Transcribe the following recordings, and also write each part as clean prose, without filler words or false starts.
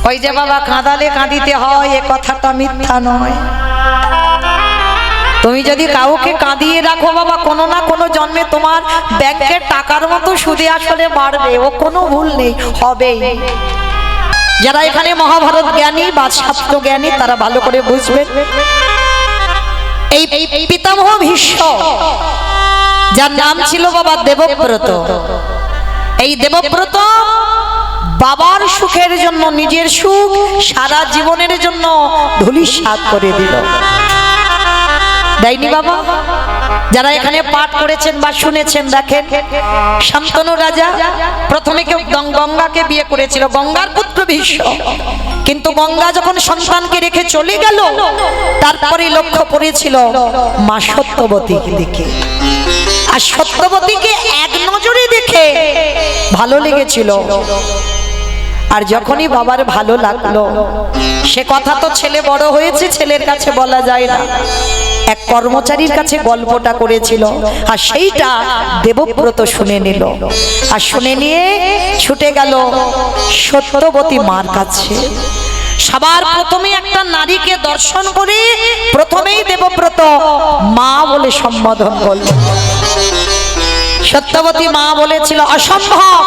ওই যে বাবা কাঁদালে কাঁদিতে হয় এ কথাটা মিথ্যা নয়। তুমি যদি কাউকে কাঁদিয়ে রাখো বাবা, কোনো না কোনো জন্মে তোমার ব্যাংকের টাকার মতো সুদে আসলে বাড়বে, ও কোনো ভুল নেই, হবেই। যারা এখানে মহাভারত জ্ঞানী বা শাস্ত্র জ্ঞানী তারা ভালো করে বুঝবেন। এই পিতামহ ভীষ্ম যার নাম ছিল বাবা দেবব্রত, এই দেবব্রত বাবার সুখের জন্য নিজের সুখ সারা জীবনের জন্য ধূলিসাৎ করে দিল। দেয়নি বাবা? যারা এখানে পাঠ করেছেন বা শুনেছেন দেখেন, শান্তনু রাজা প্রথমে কেউ গঙ্গাকে বিয়ে করেছিল, গঙ্গার পুত্র ভীষ্ম। কিন্তু গঙ্গা যখন সন্তানকে রেখে চলে গেল, তারপরে লক্ষ্য পড়েছিল মা সত্যবতীকে দেখে। আর সত্যবতীকে এক নজরে দেখে ভালো লেগেছিল। আর যখনই বাবার ভালো লাগলো, সে কথা তো ছেলে বড় হয়েছে, ছেলের কাছে বলা যায় না, এক কর্মচারীর কাছে গল্পটা করেছিল। আর সেইটা দেবব্রত শুনে নিল। আর শুনে নিয়ে ছুটে গেল সত্যবতী মার কাছে। সবার প্রথমে একটা নারীকে দর্শন করে প্রথমেই দেবব্রত মা বলে সম্বোধন করল। সত্যবতী মা বলেছিল, অসম্ভব,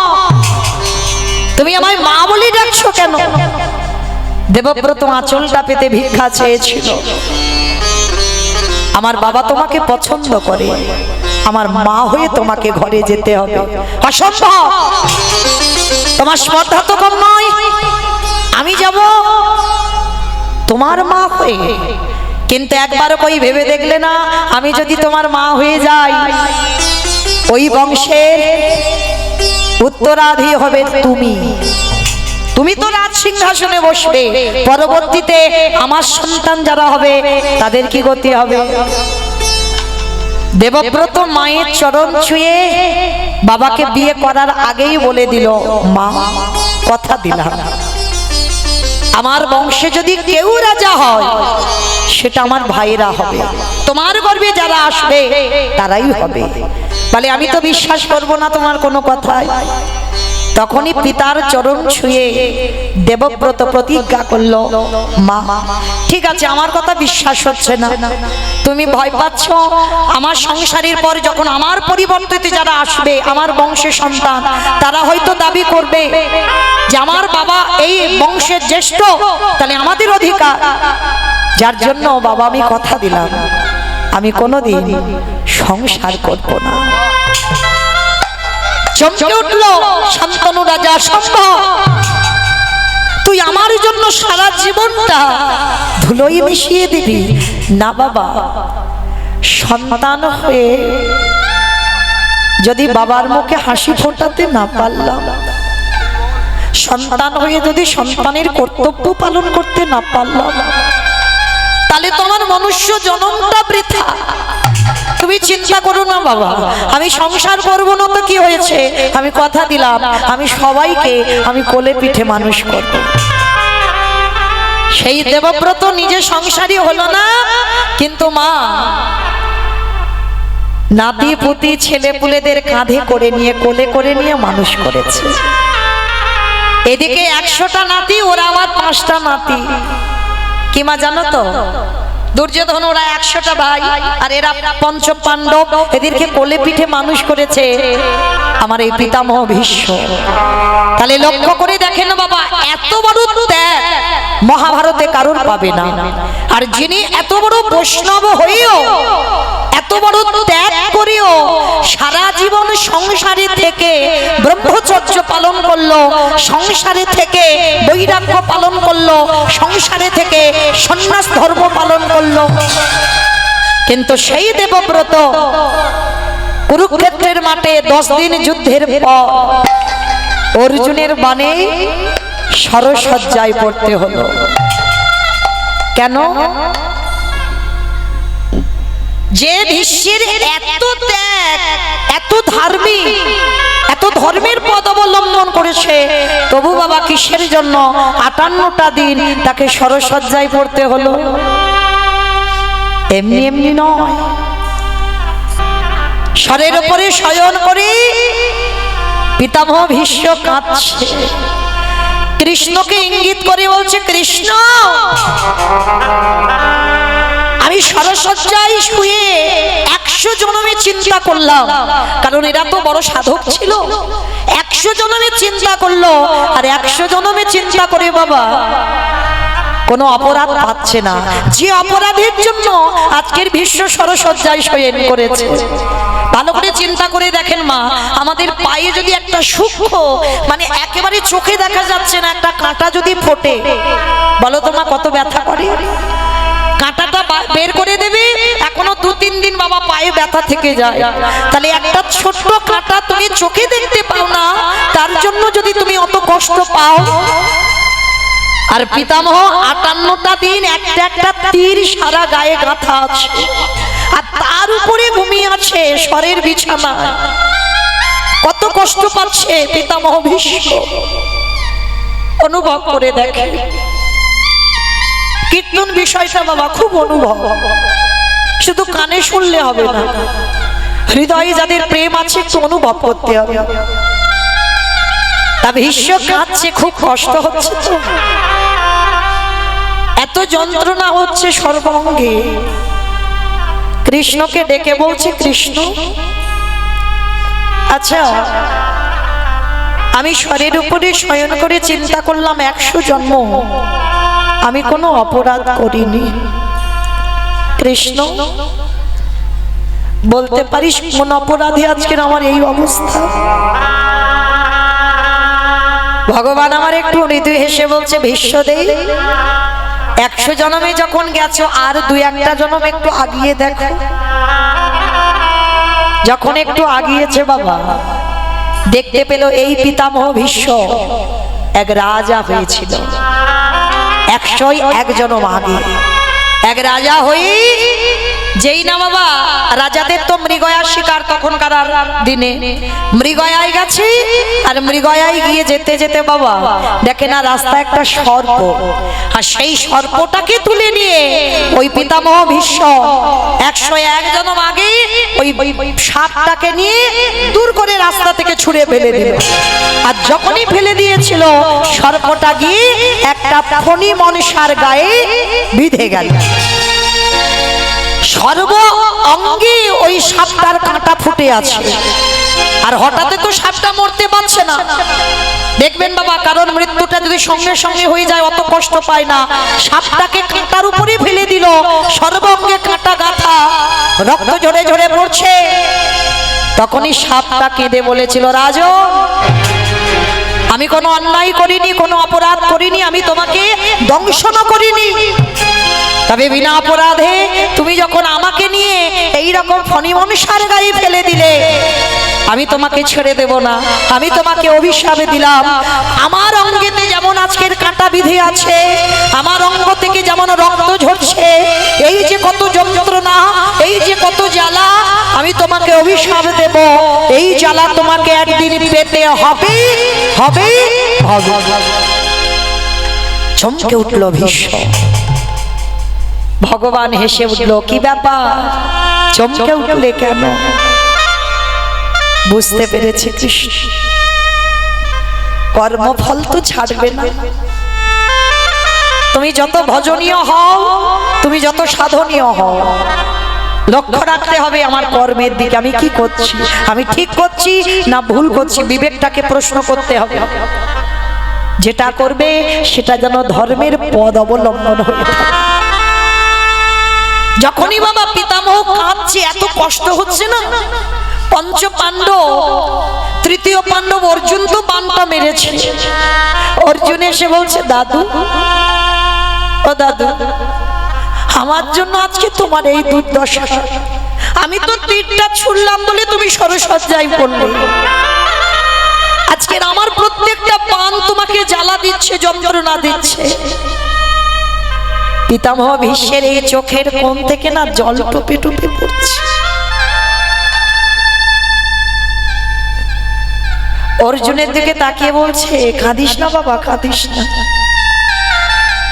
তুমি আমায় মা বলে ডাকছো কেন? দেবব্রত আঁচলটা পেতে ভিক্ষা চেয়েছিল। আমার বাবা তোমাকে পছন্দ করে, আমার মা হয়ে তোমাকে ঘরে যেতে হবে। অসম্ভব, তোমার স্পর্ধা তো কম নয়, আমি যাব তোমার মা হয়ে। কিন্তু একবারও কই ভেবে দেখলে না, আমি যদি তোমার মা হয়ে যাই, ওই বংশের উত্তরাধি হবে তুমি। তুমি তো রাজ সিংহাসনে বসবে, পরবর্তীতে আমার সন্তান যারা হবে তাদের কি গতি হবে? দেবব্রত মায়ের চরণ ছুঁয়ে বাবাকে বিয়ে করার আগেই বলে দিল, মা কথা দিলাম, আমার বংশে যদি কেউ রাজা হয় সেটা আমার ভাইরা হবে, তোমার গর্ভে যারা আসবে তারাই হবে। বলে আমি তো বিশ্বাস করব না তোমার কোনো কথায়। তখনই পিতার চরণ ছুঁয়ে দেবব্রত প্রতিজ্ঞা করল, মা ঠিক আছে, আমার কথা বিশ্বাস হচ্ছে না, তুমি ভয় পাচ্ছ, আমার সংসারের পর যখন আমার পরিবর্তিতে যারা আসবে, আমার বংশের সন্তান, তারা হয়তো দাবি করবে যে আমার বাবা এই বংশের জ্যেষ্ঠ, তাহলে আমাদের অধিকার। যার জন্য বাবা আমি কথা দিলাম, আমি কোনোদিন সংসার করব না। চমকে উঠল শান্তনু রাজা, সম্ভব, তুই আমার জন্য সারা জীবনটা ধুলোয় মিশিয়ে দিবি? না বাবা, সন্তান হয়ে যদি বাবার মুখে হাসি ফোটাতে না পারলাম, সন্তান হয়ে যদি সন্তানের কর্তব্য পালন করতে না পারলাম, তাহলে তোমার মনুষ্য জন্মটা বৃথা। তুমি চিন্তা করো না বাবা, আমি সংসার করবো না তো কি হয়েছে, আমি কথা দিলাম আমি সবাইকে আমি কোলে পিঠে মানুষ করব। সেই দেবব্রত নিজে সংসারী হলো না, কিন্তু মা নাতি পুতি ছেলে পুলেদের কাঁধে করে নিয়ে কোলে করে নিয়ে মানুষ করেছে। এদিকে 100টা নাতি, ওরা আবার 5টা নাতি। কি মা জানো তো, দুর্যোধন ওরা 100টা ভাই, আর এরা পঞ্চ পাণ্ডব, এদেরকে কোলে পিঠে মানুষ করেছে আমার এই পিতামহ ভীষ্ম। তাহলে লক্ষ্য করে দেখেন বাবা, এত বড় ত্যাগ মহাভারতে কারোর পাবে না। আর যিনি এত বড় বৈষ্ণব হয়েও, এত বড় ত্যাগ করেও সারা জীবন সংসারে থেকে ব্রহ্মচর্য পালন করলো, সংসারে থেকে বৈরাগ্য পালন করলো, সংসারে থেকে সন্ন্যাস ধর্ম পালন করলো, কিন্তু সেই দেবব্রত কুরুক্ষেত্রের মাঠে 10 দিন যুদ্ধের পর অর্জুনের বাণে সরসজ্জায় পড়তে হলো। কেন? যে ভীষ্মের এত ত্যাগ, এত ধার্মিক, এত ধর্মের পথ অবলম্বন করেছে, তবু বাবা কিসের জন্য 58টা দিন তাকে সরসজ্জায় পড়তে হলো? এমনি এমনি নয়। শরের উপরে শয়ন করে পিতামহ ভীষ্ম কাঁদছে, কৃষ্ণকে ইঙ্গিত করে বলছে, কৃষ্ণ আমি সরসজ্জায় শুয়ে 100 জনমে চিন্তা করলাম, কারণ এরা তো বড় সাধক ছিল। 100 জনমে চিন্তা করলো, আর 100 জনমে চিন্তা করে বাবা কোনো অপরাধ পাচ্ছে না। যে অপরাধের জন্য আজকের বিশ্ব সরসজ্জায় শয়ন করেছে। ভালো করে চিন্তা করে দেখেন মা, আমাদের পায়ে যদি একটা সূক্ষ্ম মানে একেবারে চোখে দেখা যাচ্ছে না একটা কাঁটা যদি ফোটে, বলো তো মা কত ব্যথা করে। কাঁটাটা বের করে দেবে, এখনো 2-3 দিন বাবা পায়ে ব্যথা থেকে যায়। তাহলে একটা ছোট্ট কাঁটা তুমি চোখে দেখতে পাও না, তার জন্য যদি তুমি অত কষ্ট পাও। আর পিতামহ 58টা দিন একটা একটা তীর সারা গায়ে গাঁথা আছে, আর তার উপরে ঘুমিয়ে আছে স্বরের বিছানায়। কত কষ্ট পাচ্ছে পিতামহ ভীষ্ম, অনুভব করে দেখে। কীর্তন বিষয়টা বাবা খুব অনুভব, শুধু কানে শুনলে হবে না, হৃদয়ে যাদের প্রেম আছে একটু অনুভব করতে হবে। তা ভীষ্ম কাঁদছে, খুব কষ্ট হচ্ছে তো, এত যন্ত্রণা হচ্ছে সর্বাঙ্গে। কৃষ্ণকে ডেকে বলছে, কৃষ্ণ আচ্ছা আমি স্বরের উপরে শয়ন করে চিন্তা করলাম 100 জন্ম আমি কোনো অপরাধ করিনি। কৃষ্ণ বলতে পারিস কোন অপরাধে আজকের আমার এই অবস্থা? ভগবান আমার একটু মৃদু হেসে বলছে, ভীষ্মদেব 100 জন্মে যখন গেছো আর 2-1টা জন্ম একটু আগিয়ে দেখো। যখন একটু আগিয়েছে বাবা, দেখতে পেল এই পিতামহ ভীষ্ম এক রাজা হয়েছিল। 101 জন্ম আগে এক রাজা হয়ে, যেই না বাবা রাজাদের তো মৃগয়ার শিকার তখনকার দিনে, মৃগয়ায় গেছে। আর মৃগয়ায় গিয়ে যেতে যেতে বাবা দেখে না রাস্তায় একটা সর্প, আর সেই সর্পটাকে তুলে নিয়ে ওই পিতামহ ভীষ্ম 101 জন্ম আগে ওই সাপটাকে নিয়ে দূর করে রাস্তা থেকে ছুঁড়ে ফেলে দিল। আর যখনই ফেলে দিয়েছিল সর্পটা গিয়ে একটা ফণি মনসার গায়ে বিঁধে গেল। সর্ব অঙ্গে ওই সাপটার কাঁটা ফুটে আছে, আর হঠাৎ তো সাপটা মরতে পারছে না। দেখবেন বাবা কারণ মৃত্যুটা যদি সঙ্গে সঙ্গে হয়ে যায় অত কষ্ট পায় না। সাপটাকে কাঁটার উপরে ফেলে দিল, সর্বাঙ্গে কাঁটা গাঁথা, রক্ত ঝরে ঝরে পড়ছে। তখনই সাপটা কেঁদে বলেছিল, রাজন আমি কোনো অন্যায় করিনি, কোনো অপরাধ করিনি, আমি তোমাকে দংশনও করিনি। তবে বিনা অপরাধে তুমি যখন আমাকে নিয়ে এই রকম ফণি মনসার গায়ে ফেলে দিলে, আমি তোমাকে ছেড়ে দেব না। আমি তোমাকে অভিশাপ দিলাম, আমার অঙ্গেতে যেমন আজকের কাঁটা বিধে আছে, আমার অঙ্গ থেকে যেমন রক্ত ঝরছে, এই যে কত যন্ত্রণা, এই যে কত জ্বালা, আমি তোমাকে অভিশাপ দেব। এই জ্বালা তোমাকে একদিন পেতে হবে হবে হবে। চমকে উঠল ভীষ্ম। ভগবান হেসে উঠল, কি ব্যাপার চমকে উঠলে কেন? বুঝতে পেরেছে কৃষ্ণ কর্মফল তো ছাড়বে না। তুমি যত ভজনীয় হও, তুমি যত সাধনীয় হও, লক্ষ্য রাখতে হবে আমার কর্মের দিকে, আমি কি করছি, আমি ঠিক করছি না ভুল করছি। বিবেকটাকে প্রশ্ন করতে হবে। যেটা করবে সেটা যেন ধর্মের পদ অবলম্বন হয়ে থাকে। যখনই বাবা পিতামহ কাঁদছে, এত কষ্ট হচ্ছে না, পঞ্চ পাণ্ডব, তৃতীয় পাণ্ডব অর্জুন তো বানটা মেরেছে। অর্জুন এসে বলছে, দাদু ও দাদু, আমার জন্য আজকে তোমার এই দুর্দশা। আমি তো তীরটা ছুড়লাম বলে তুমি সরসজ্জায় পড়লে, আজকের আমার প্রত্যেকটা বান তোমাকে জ্বালা দিচ্ছে, যন্ত্রণা দিচ্ছে। পিতামহ ভীষ্মের এই চোখের কোণ থেকে না জল টুপে টুপে পড়ছে। অর্জুনের দিকে তাকিয়ে বলছে, কাঁদিস না বাবা, কাঁদিস না।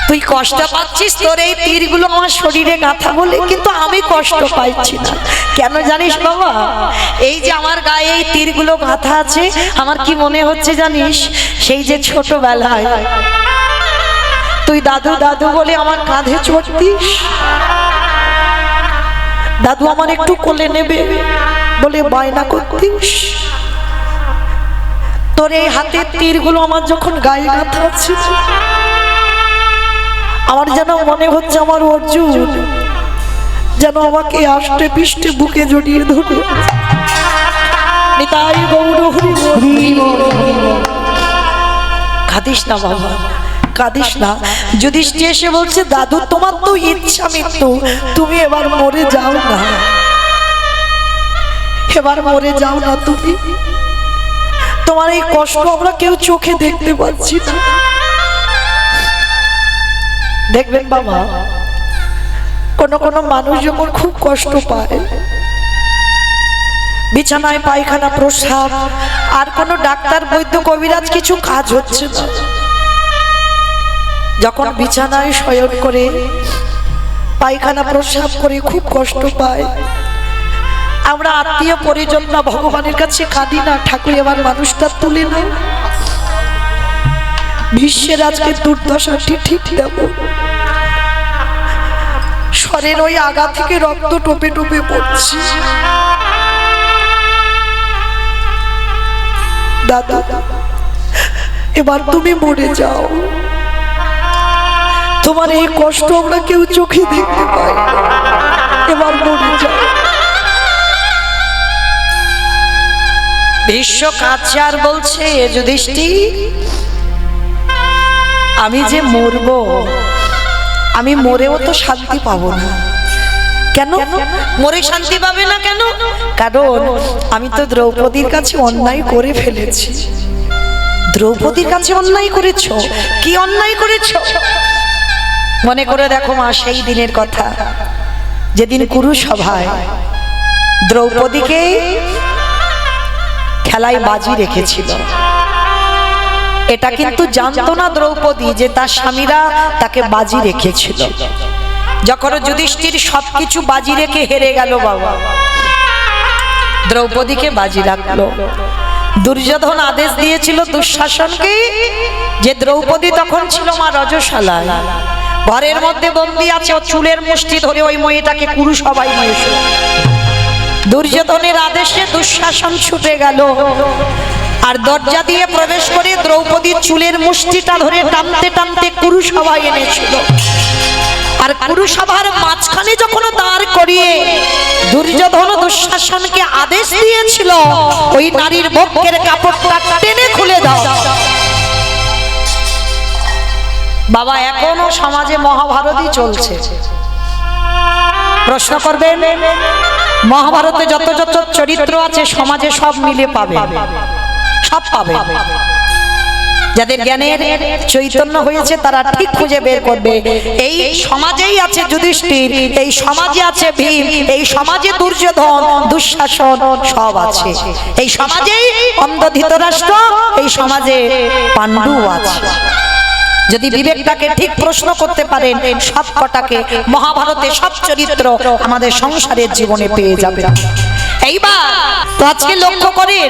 তুই কষ্ট পাচ্ছিস, তোর এই তীরগুলো আমার শরীরে গাঁথা বলে, কিন্তু আমি কষ্ট পাইছি না। কেন জানিস বাবা? এই যে আমার গায়ে এই তীরগুলো গাঁথা আছে, আমার কি মনে হচ্ছে জানিস, সেই যে ছোটবেলায় তুই দাদু দাদু বলে আমার কাঁধে চড়তিস, দাদু আমার একটু কোলে নেবে বলে বায়না করতিস, তোর এই হাতের তীরগুলো আমার যখন গায়ে গাঁথা আছে, আমার যেন মনে হচ্ছে আমার অর্জুন যেন আমাকে আষ্টে পিষ্টে বুকে জড়িয়ে ধরে। নিতাই গৌর হরি বল। কাঁদিস না বাবা, কাঁদিস না। যুধিষ্ঠির এসে বলছে দাদু তোমার তো ইচ্ছা মৃত্যু, তুমি এবার মরে যাও না, এবার মরে যাও না তুমি, তোমার এই কষ্ট আমরা কেউ চোখে দেখতে পাচ্ছি না। দেখবেন বাবা, কোন কোন মানুষ যখন খুব কষ্ট পায়, বিছানায় পায়খানা প্রস্রাব, আর কোন ডাক্তার বৈদ্য কবিরাজ কিছু কাজ হচ্ছে না, যখন বিছানায় শয়ন করে পায়খানা প্রস্রাব করে খুব কষ্ট পায়, আমরা আত্মীয় পরিজন না ভগবানের কাছে কাঁদি না, ঠাকুর এবার মানুষটা তুলে না, বিশ্বের আজকে দুর্দশাটি ঠিক দেব, শরীর ওই আগা থেকে রক্ত টোপে টোপে পড়ছে, দাদা এবার তুমি মরে যাও, তোমার এই কষ্ট আমরা কেউ চোখে দেখতে পাই না, এবার মরে যাও। ভীষ্ম কাঁদছে আর বলছে যুধিষ্ঠির আমি যে মরবো, আমি মরেও তো শান্তি পাবো না। কেন মরে শান্তি পাবে না কেন? কারণ আমি তো দ্রৌপদীর কাছে অন্যায় করে ফেলেছি। দ্রৌপদীর কাছে অন্যায় করেছো? কি অন্যায় করেছো? মনে করে দেখো মা, সেই দিনের কথা যেদিন কুরুসভায় দ্রৌপদীকে খেলায় বাজি রেখেছিল। এটা কিন্তু জানতো না দ্রৌপদী যে তার স্বামীরা তাকে বাজি রেখেছিল। যখন যুধিষ্ঠির সবকিছু বাজি রেখে হেরে গেল বাবা, দ্রৌপদীকে বাজি রাখলো। দুর্যোধন আদেশ দিয়েছিল দুঃশাসনকে যে দ্রৌপদী তখন ছিল মা রজশালায়, ঘরের মধ্যে বন্দী আছে, ও চুলের মুষ্টি ধরে ওই মেয়েটাকে কুরুসভায় নিয়ে এসো। দুর্যোধনের আদেশে দুঃশাসন ছুটে গেল আর দরজা দিয়ে প্রবেশ করে দ্রৌপদীর চুলের মুষ্টিটা ধরে টানতে টানতে কুরুসভায় এনেছিল। আর কুরুসভার মাঝখানে যখন দাঁড় করিয়ে দুর্যোধন দুঃশাসনকে আদেশ দিয়েছিল ওই নারীর বক্ষের কাপড়টা টেনে খুলে দাও। বাবা এখনো সমাজে মহাভারতই চলছে। প্রশ্ন করবেন, মহাভারতে যত যত চরিত্র আছে সমাজে সব মিলে পাবে, সব পাবে। যাদের জ্ঞানের চৈতন্য হয়েছে তারা ঠিক খুঁজে বের করবে। এই সমাজেই আছে যুধিষ্ঠির, এই সমাজে আছে ভীম, এই সমাজে দুর্যোধন, দুঃশাসন সব আছে। এই সমাজেই অন্ধ ধৃতরাষ্ট্র, এই সমাজে পাণ্ডু আছে। যদি বিবেকটাকে ঠিক প্রশ্ন করতে পারেন, সব কটাকে মহাভারতে সব চরিত্র আমাদের সংসারের জীবনে পেয়ে যাবে। এইবার তো আজকে লক্ষ্য করেন,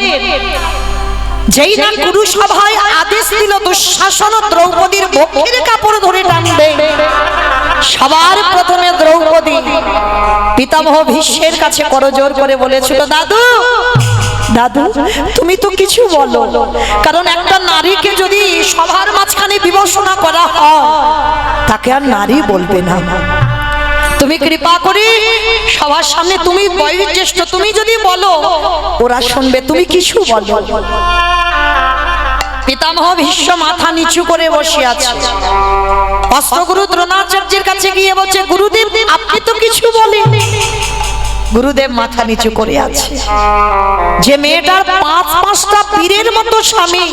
যেই না কুরুসভায় আদেশ দিল দুঃশাসন দ্রৌপদীর বক্ষের কাপড় ধরে টানবে, সবার প্রথমে দ্রৌপদী পিতামহ ভীষ্মের কাছে করজোড় করে বলেছিল, দাদু দাদু তুমি তো কিছু বলো, কারণ একটা নারীকে যদি সবার মাঝখানে বিবেচনা করা হয় তাকে আর নারী বলবে না। তুমি কৃপা করে সবার সামনে, তুমি বয়োজ্যেষ্ঠ, তুমি যদি বলো ওরা শুনবে, তুমি কিছু বলো। পিতামহ ভীষ্ম মাথা নিচু করে বসে আছে। অস্ত্রগুরু দ্রোণাচার্যের কাছে গিয়ে বলছে, গুরুদেব আপনি তো কিছু বলেন। গুরুদেব মাথা নিচু করে আছে। যে মেয়েটার পাঁচটা বীরের মতো স্বামী,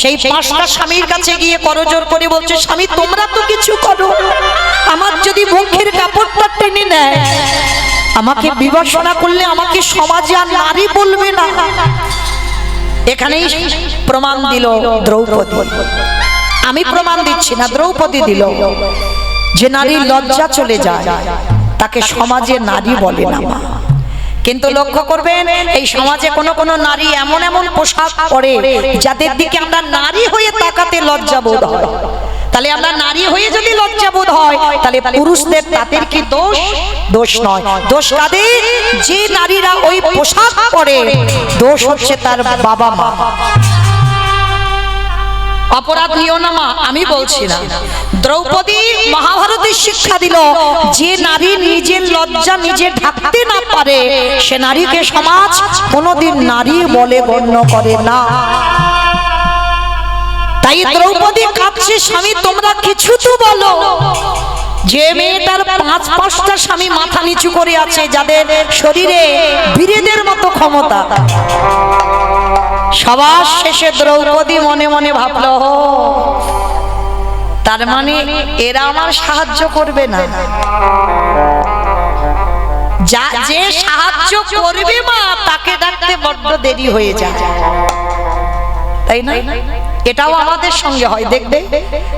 সেই পাঁচটা স্বামীর কাছে গিয়ে করজোড় করে বলছে, স্বামী তোমরা তো কিছু করো, আমার যদি বক্ষের কাপড়টা টেনে নেয়, আমাকে বিবেচনা করলে আমাকে সমাজে আর নারী বলবে না। এখানেই প্রমাণ দিল দ্রৌপদী। আমি প্রমাণ দিচ্ছি না, দ্রৌপদী দিল যে নারীর লজ্জা চলে যায় তাকে সমাজে নারী বলে না। কিন্তু লক্ষ্য করবেন এই সমাজে কোনো নারী এমন এমন পোশাক পরে যাদের দিকে আমরা নারী হয়ে তাকাতে লজ্জা বোধ হয়। তাহলে আমরা নারী হয়ে যদি লজ্জা বোধ হয় তাহলে পুরুষদের তাদের কি দোষ? দোষ নয়, দোষ কাদের? যে নারীরা ওই পোশাক পরে, দোষ হচ্ছে তার বাবা মা। অপরাধ নিও না মা, আমি বলছি না। দ্রৌপদী মহাভারতের শিক্ষা দিল, যে নারী নিজের লজ্জা নিজে ঢাকতে না পারে সে নারীকে সমাজ কোনোদিন নারী বলে গণ্য করে না। তাই দ্রৌপদী কাঁদছে, স্বামী তোমরা কিছু তো বলো। যে মেয়েটার 5-5টা স্বামী মাথা নিচু করে আছে, যাদের শরীরে বীরেদের মতো ক্ষমতা, সবার শেষে দ্রৌপদী মনে মনে ভাবলো, তার মানে এরা আমার সাহায্য করবে না। যে সাহায্য করবে মা তাকে ডাকতে বড্ড দেরি হয়ে যায়, তাই না? এটাও আমাদের সঙ্গে হয়, দেখবে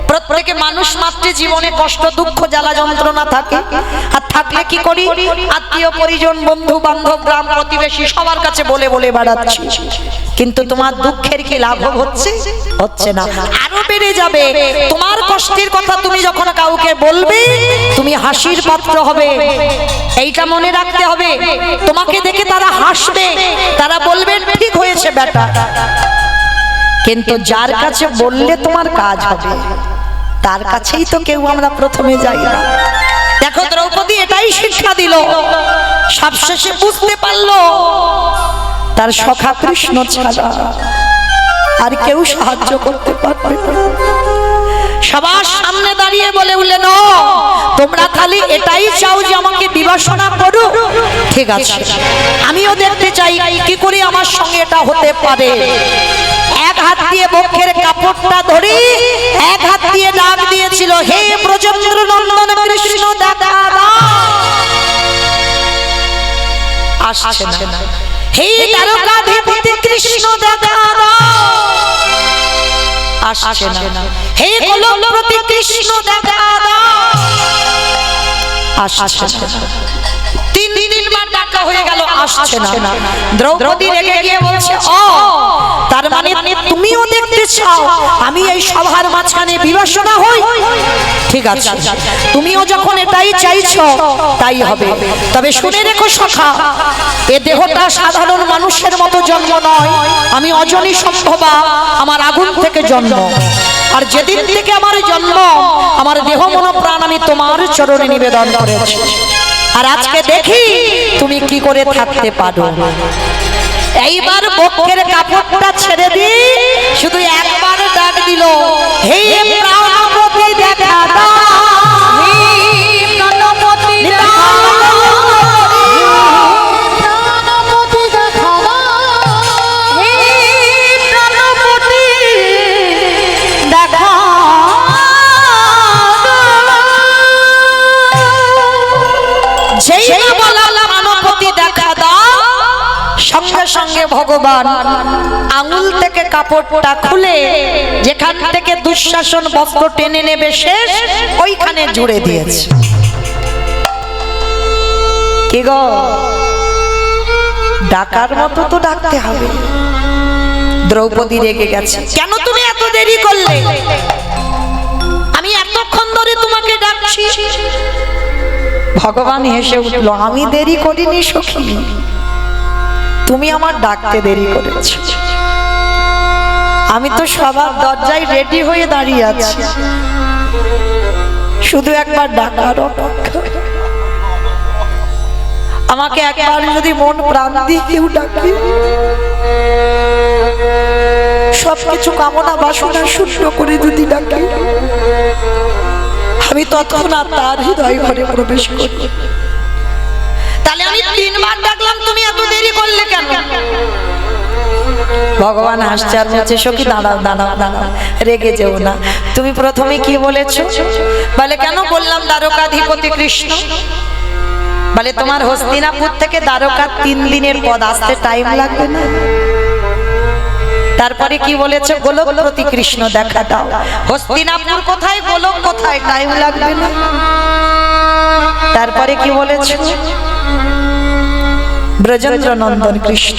প্রত্যেকে মানুষ মাত্রে জীবনে কষ্ট দুঃখ জ্বালা যন্ত্রণা থাকে, আর থাকলে কি করি? আত্মীয় পরিজন বন্ধু বান্ধব গ্রাম প্রতিবেশী সবার কাছে বলে বলে বেড়াচ্ছি, কিন্তু তোমার দুঃখের কি লাঘব হচ্ছে? হচ্ছে না, আরো বেড়ে যাবে। তোমার কষ্টের কথা তুমি যখন কাউকে বলবে তুমি হাসির পাত্র হবে, এইটা মনে রাখতে হবে। তোমাকে দেখে তারা হাসবে, তারা বলবেন ঠিক হয়েছে বেটা, কিন্তু যার কাছে বললে তোমার কাজ হবে তার কাছেই তো কেউ আমরা প্রথমে যাই না। দেখো দ্রৌপদী এটাই শিক্ষা দিল, সবশেষে বুঝতে পারলো তার সখা কৃষ্ণ ছাড়া আর কেউ সাহায্য করতে পারবে না। সবার সামনে দাঁড়িয়ে বলে উঠলেন, তোমরা খালি এটাই চাও যে আমাকে বিবাসনা করো, ঠিক আছে, আমিও দেখতে চাই কি করে আমার সঙ্গে এটা হতে পারে। এক হাত দিয়ে বক্ষের কাপড়টা ধরে এক হাত দিয়ে ডাক দিয়েছিল, হে ব্রজেন্দ্র নন্দন কৃষ্ণ দেখা দাও। আসছে না। হে দ্বারকাধিপতি কৃষ্ণ দেখা দাও। আসছে না। হে গোলকপতি কৃষ্ণ দেখা দাও। আসছে না। তিনবার ডাকা হয়ে গেল, আসছে না। দ্রৌপদী রেগে গিয়ে বলছে, তার মানে তুমিও দেখতে চাও আমি এই সভার মাঝখানে বিবাসনা হই? ঠিক আছে, তুমিও যখন এটাই চাইছো তাই হবে। তবে শুনে রেখো সখা, এ দেহটা সাধারণ মানুষের মতো জন্ম নয়, আমি অজনী সম্ভবা, আমার আগুন থেকে জন্ম। আর যেদিন থেকে আমার জন্ম আমার দেহ মন প্রাণ আমি তোমার চরণে নিবেদন করেছি, আর আজকে দেখি তুমি কি করে থাকতে পারো। এইবার বক্ষের কাপড়টা ছেড়ে দি, শুধু একবার ডাক দিল, হে প্রাণপতি দেখা দাও। সঙ্গে সঙ্গে ভগবান আঙুল থেকে কাপড়টা খুলে যেখান থেকে দুঃশাসন বস্ত্র টেনে নেবে শেষ ওইখানে জুড়ে দিয়েছে। কি গো, ডাকার মতো তো ডাকতে হবে। দ্রৌপদী রেগে গেছে, কেন তুমি এত দেরি করলে? আমি এতক্ষণ ধরে তোমাকে ডাকছি। ভগবান হেসে উঠল, আমি দেরি করিনি সখী, তুমি আমার ডাকতে দেরি করেছো। আমি তো সবার দরজায় রেডি হয়ে দাঁড়িয়ে আছি, শুধু একবার ডাকার অপেক্ষা। আমাকে একবার যদি মন প্রাণ দিয়ে কেউ ডাকে, সবকিছু কামনা বাসনা শূন্য করে যদি ডাকে, আমি তৎক্ষণাৎ তার হৃদয় ঘরে প্রবেশ করি। তাহলে আমি 3 বার ডাকলাম, তুমি এত দেরি করলে কেন? ভগবান হাসছে আর বলছে, সখী দাঁড়াও দাঁড়াও দাঁড়াও, রেগে যেও না। তুমি প্রথমে কি বলেছো? বলে কেন বললাম দ্বারকাধিপতি কৃষ্ণ। বলে তোমার হস্তিনাপুর থেকে দ্বারকা 3 দিনের পথ, আসতে টাইম লাগবে না? তারপরে কি বলেছো? গোলকপতি কৃষ্ণ দেখা দাও। হস্তিনাপুর কোথায়, গোলক কোথায়, টাইম লাগবে না? তারপরে কি বলেছো? ব্রজেন্দ্র নন্দন কৃষ্ণ।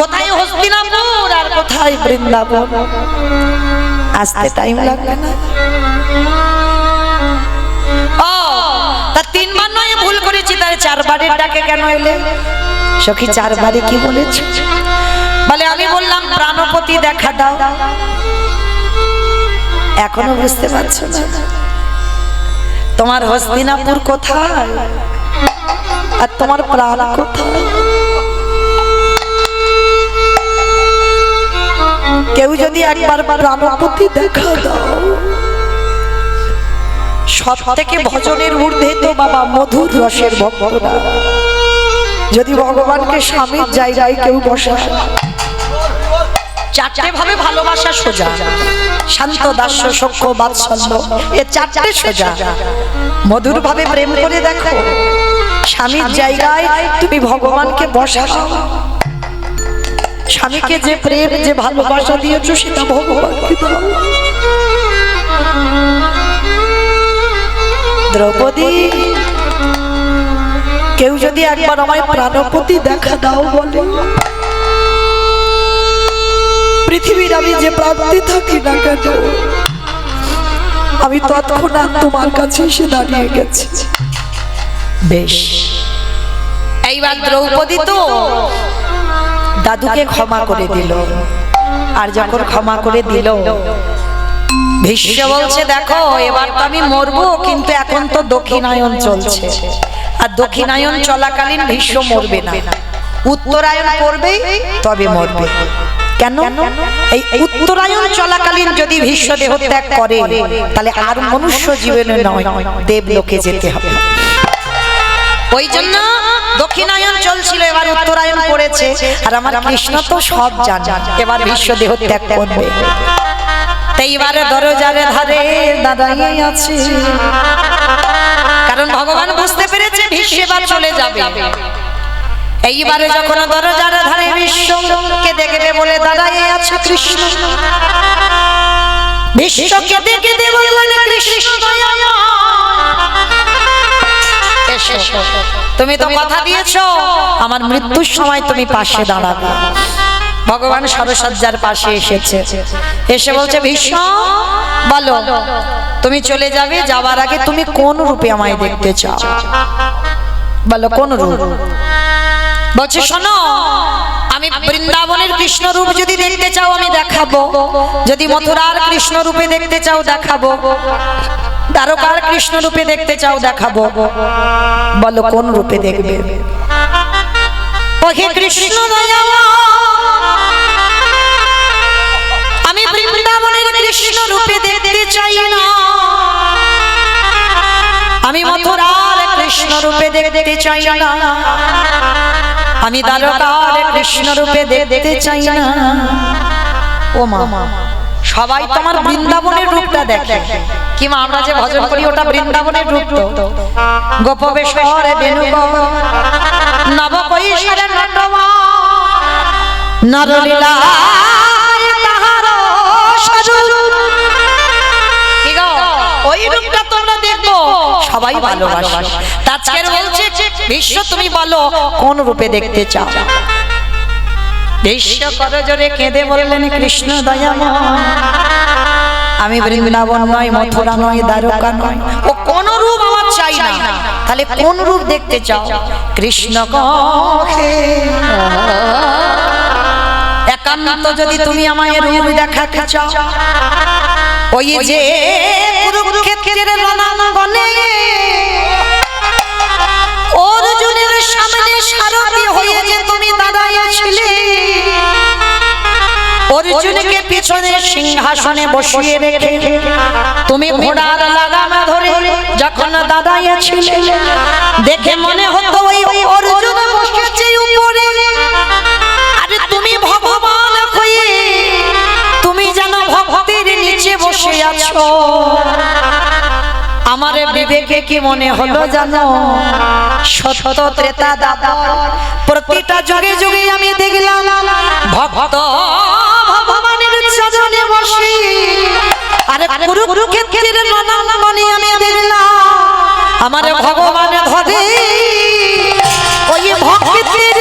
কোথায় হস্তিনাপুর আর কোথায় বৃন্দাবন, আসতে টাইম লাগবে না? ও তা তিনবার নয় ভুল করেছি, তাহলে চারবারের ডাকে কেন এলে? সখী চারবারে কি বলেছে? বলে আমি বললাম প্রাণপতি দেখা দাও। এখনো বুঝতে পারছো না তোমার হস্তিনাপুর কোথায় আর তোমার প্রাণ কোথায়? কেউ যদি একবার প্রাণপতি দেখা দাও, সব থেকে ভজনের ঊর্ধ্বে তো বাবা মধুর রসের ভক্তরা। যদি ভগবানকে স্বামীর জায়গায় কেউ বসায়, চারটে ভাবে ভালোবাসা সোজা, শান্ত দাস্য সখ্য বাৎসল্য, এ চারটে সোজা। মধুর ভাবে প্রেম করে দেখো, স্বামীর জায়গায় তুমি ভগবানকে বসাও। স্বামীকে যে প্রেম যে ভালোবাসা দিয়েছো সেটা ভগবানকে দাও। দ্রৌপদী, কেউ যদি একবার আমায় প্রাণপতি দেখা দাও বলে, পৃথিবীর আমি যে প্রান্তে থাকি না কেন, আমি তৎক্ষণাৎ তোমার কাছে এসে দাঁড়িয়ে গেছি। বেশ, এইবার দ্রৌপদী তো দাদুকে ক্ষমা করে দিল। আর যখন ক্ষমা করে দিল, ভীষ্ম বলছে দেখো এবার তো আমি মরবো, কিন্তু এখন তো দক্ষিণায়ন চলছে, আর দক্ষিণায়ন চলাকালীন ভীষ্ম মরবে না, উত্তরায়ণ করবে তবে মরবে। কেন? এই উত্তরায়ণ চলাকালীন যদি ভীষ্ম দেহ ত্যাগ করে, তাহলে আর মনুষ্য জীবনে নয়, দেবলোকে যেতে হবে। ওই জন্য দক্ষিণায়ন চলছিল, এবার উত্তরায়ণ পড়েছে। আর আমার কৃষ্ণ তো সব জানে, এবার ভীষ্ম দেহ ত্যাগ করবে। এইবারে দরজার ধারে দাঁড়িয়ে আছে, কারণ ভগবান বুঝতে পেরেছে ভীষ্ম এবার চলে যাবে। এইবারে যখন দরজার ধারে বিশ্বকে দেখবে বলে দাঁড়িয়ে আছে কৃষ্ণ, বিশ্বকে দেখে বলে কৃষ্ণ তুমি তো কথা দিয়েছো আমার মৃত্যুর সময় তুমি পাশে দাঁড়াবে। ভগবান সরসজ্জার পাশে এসেছে, এসে বলছে ভীষ্ম বলো তুমি চলে যাবে, যাবার আগে তুমি কোন রূপে আমায় দেখতে চাও? বলো কোন রূপ? বলছে শোনো, আমি বৃন্দাবনের কৃষ্ণ রূপ যদি দেখতে চাও আমি দেখাবো, যদি মথুরার কৃষ্ণ রূপে দেখতে চাও দেখাবো, দ্বারকার কৃষ্ণ রূপে দেখতে চাও দেখাবো। বলো কোন রূপে দেখবে? ওহে কৃষ্ণ দয়াময়, আমি বৃন্দাবনের কৃষ্ণ রূপে দেখতে চাই না, আমি মথুরার কৃষ্ণ রূপে দেখতে চাই না, আমি দ্বারকার কৃষ্ণ রূপে দেখতে চাই না। ও মা, সবাই তোমার বৃন্দাবনের রূপটা দেখে, কি মা আমরা যে ভজন করি ওটা বৃন্দাবনের রূপ। তো গোপবেশরে বেণুগোপ নবকৈশোরে নটমা নরলীলা ওই রূপটা তোমরা দেখো, সবাই ভালোবাসে। আজকের বলছে ভীষ্ম তুমি বলো কোন রূপে দেখতে চাও? ভীষ্ম করজোরে কেঁদে বললেন কৃষ্ণ দয়াময়, আমি বৃন্দাবন নয়, মথুরা নয়, দ্বারকা নয়, ও কোন রূপ আমার চাই না। তাহলে কোন রূপ দেখতে চাও? কৃষ্ণ কহে একান্ত যদি তুমি আমায় রূপ দেখাতে চাও, ওই যে কুরুক্ষেত্রের রণাঙ্গনে অর্জুনের সামনে সারথি হয়ে যে তুমি দাঁড়াইয়াছিলে, অর্জুনকে পিছনে সিংহাসনে বসিয়ে রেখে তুমি ঘোড়ার লাগাম ধরে যখন দাঁড়াইয়াছিলে, দেখে মনে হতো ওই অর্জুন বসেছে উপরে, আরে তুমি ভগবান হয়ে তুমি যেন ভক্তির নিচে বসে আছো। আমার বিবেকে কি মনে হলো জানো? সত্য ত্রেতা দাপর প্রতিটা যুগে যুগে আমি দেখলাম ভক্ত ভগবানের চরণে বসে, আরে কুরুক্ষেত্রের রণাঙ্গনে আমি দেখলাম আমার ভগবান ধরে ওই ভক্তির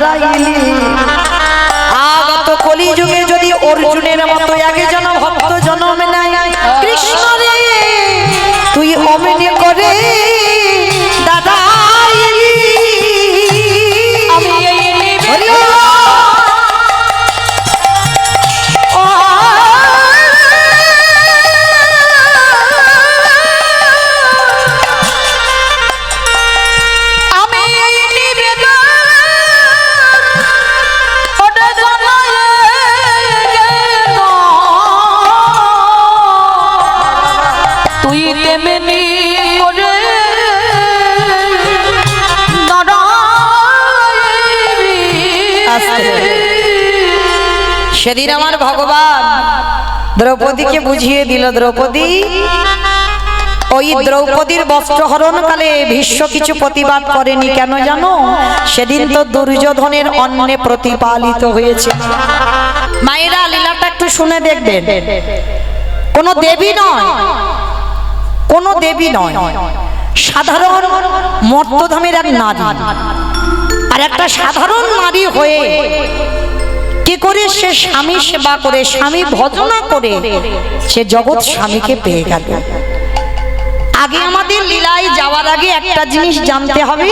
হারাইলি। আগত কলি যুগে যদি অর্জুনের মতো একজন ভক্ত জন্ম নেয়, কৃষ্ণ রে তুই অমনি করে দাদাইলি। আমি সেদিন আমার ভগবান দ্রৌপদীকে বুঝিয়ে দিল, দ্রৌপদী ওই দ্রৌপদীর বস্ত্রহরণ কালে ভীষ্ম কিছু প্রতিবাদ করেনি, কেন জানো? সেদিন তো দুর্যোধনের অন্নে প্রতিপালিত হয়েছে। মায়েরা লীলাটা একটু শুনে দেখবেন। কোন দেবী নয়, কোন দেবী নয়, সাধারণ মর্তধামের এক নারী। আর একটা সাধারণ নারী হয়ে কি করে সে স্বামী সেবা করে, স্বামী ভজনা করে সে জগৎ স্বামীকে পেয়ে গেল। আগে আমাদের লীলায় যাওয়ার আগে একটা জিনিস জানতে হবে,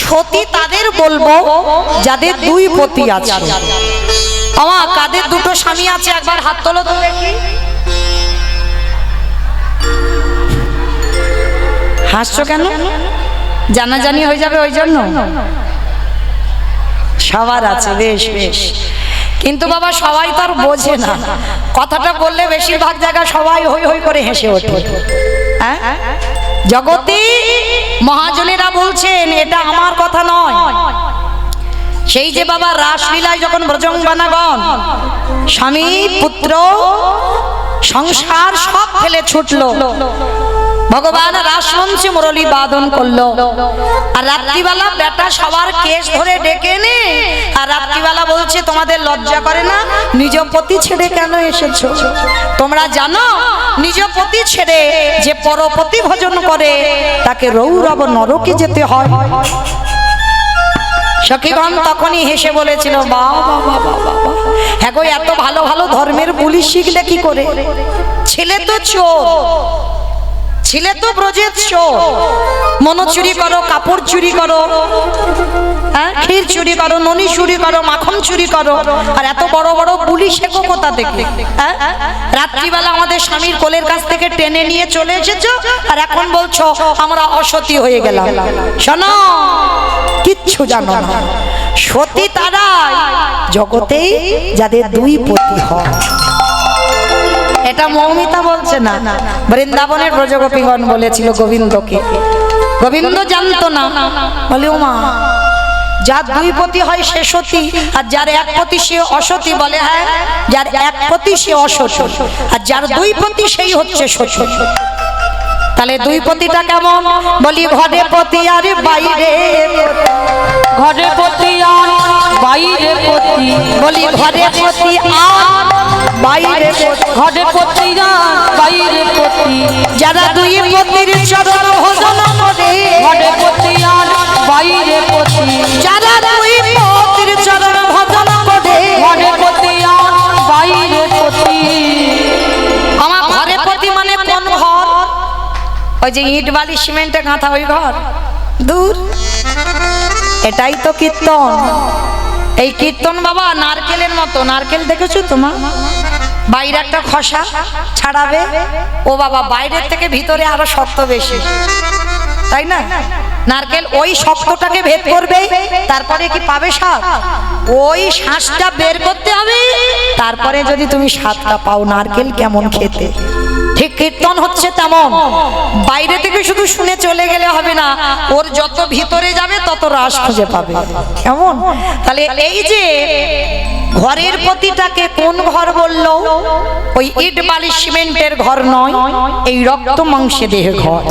সতী তাদের বলবো যাদের দুই পতি আছে। আমার কাদের দুটো স্বামী আছে একবার হাত তোলো তো দেখি। হাসছো কেন? জানাজানি হয়ে যাবে ওই জন্য? সবার আছে, বেশ বেশ। কিন্তু বাবা সবাই তো আর বোঝে না, কথাটা বললে বেশিরভাগ জায়গা সবাই হই হই করে হেসে ওঠে। হ্যাঁ, জগতে মহাজনেরা বলছেন এটা আমার কথা নয়। সেই যে বাবা রাসলীলায় যখন ব্রজঙ্গনাগণ স্বামী পুত্র সংসার সব ফেলে ছুটলো, ভগবান রাসমঞ্চে মুরলী বাদন করলো। আর রাত্রিবেলা বেটা সবার কেশ ধরে ডেকে নে, আর রাত্রিবেলা বলছে তোমাদের লজ্জা করে না? নিজ পতি ছেড়ে কেন এসেছো? তোমরা জানো নিজ পতি ছেড়ে যে পরপতি ভজন করে তাকে রৌরব নরকে যেতে হয়। সখীগণ তখনই হেসে বলেছিল, বাবা বাবা বাবা, হ্যাঁ গো, এত ভালো ভালো ধর্মের বুলি শিখলে কি করে? ছেলে তো চোর, ছিলে তো ব্রজের চোর, মন চুরি করো, কাপড় চুরি করো, ক্ষীর চুরি করো, ননি চুরি করো, মাখন চুরি করো, আর এত বড় বড় বুলি শেখো কোথা থেকে? রাত্রিবেলা আমাদের স্বামীর কোলের কাছ থেকে টেনে নিয়ে চলে এসেছো, আর এখন বলছো আমরা অসতী হয়ে গেলাম। শোনো, কিচ্ছু জানো না। সতী তারাই জগতে যাদের দুই পতি হয়। এটা মৌমিতা বলছে না, বৃন্দাবনের ব্রজগোপীগণ বলেছিল গোবিন্দকে। গোবিন্দ জানতো না, বলে ও মা, যার দুই পতি হয় সে সতী, আর যার এক পতি সে অসতী। বলে হ্যাঁ, যার এক পতি সে অসতী, আর যার দুই পতি সেই হচ্ছে সতী। তাহলে দুই পতিটা কেমন? বলি ঘরে পতি আর বাইরে, ঘরে পতি আর বাইরে পতি। বলি ঘরে পতি আর বাইরে, ঘরে পতি আর বাইরে পতি। যারা দুই পতির চরণ ভজন করে, ঘরে পতি আর বাইরে পতি। যারা দুই পতির চরণ ভজন করে, ঘরে পতি আর বাইরে পতি। আমার ঘরে পতি মানে কোন ঘর? ওই যে ইট বালি সিমেন্টে গাঁথা ওই ঘর? দূর, এটাই তো কীর্তন। এই কীর্তন বাবা নারকেলের মতো। নারকেল দেখেছো তোমার? বাইরে একটা খসা ছাড়াবে, ও বাবা বাইরের থেকে ভিতরে আরো শক্ত বেশি, তাই না? নারকেল ওই শক্তটাকে ভেদ করবে, তারপরে কি পাবে স্বাদ? ওই শ্বাসটা বের করতে হবে, তারপরে যদি তুমি স্বাদটা পাও নারকেল কেমন খেতে। ঠিক কীর্তন হচ্ছে তেমন। বাইরে থেকে শুধু শুনে চলে গেলে হবে না, ওর যত ভিতরে যাবে তত রস খুঁজে পাবে। কেমন? তাহলে এই যে ঘরের পতিটাকে কোন ঘর বললো? ওই ইট বালি সিমেন্টের ঘর নয়, এই রক্ত মাংসে দেহ ঘর।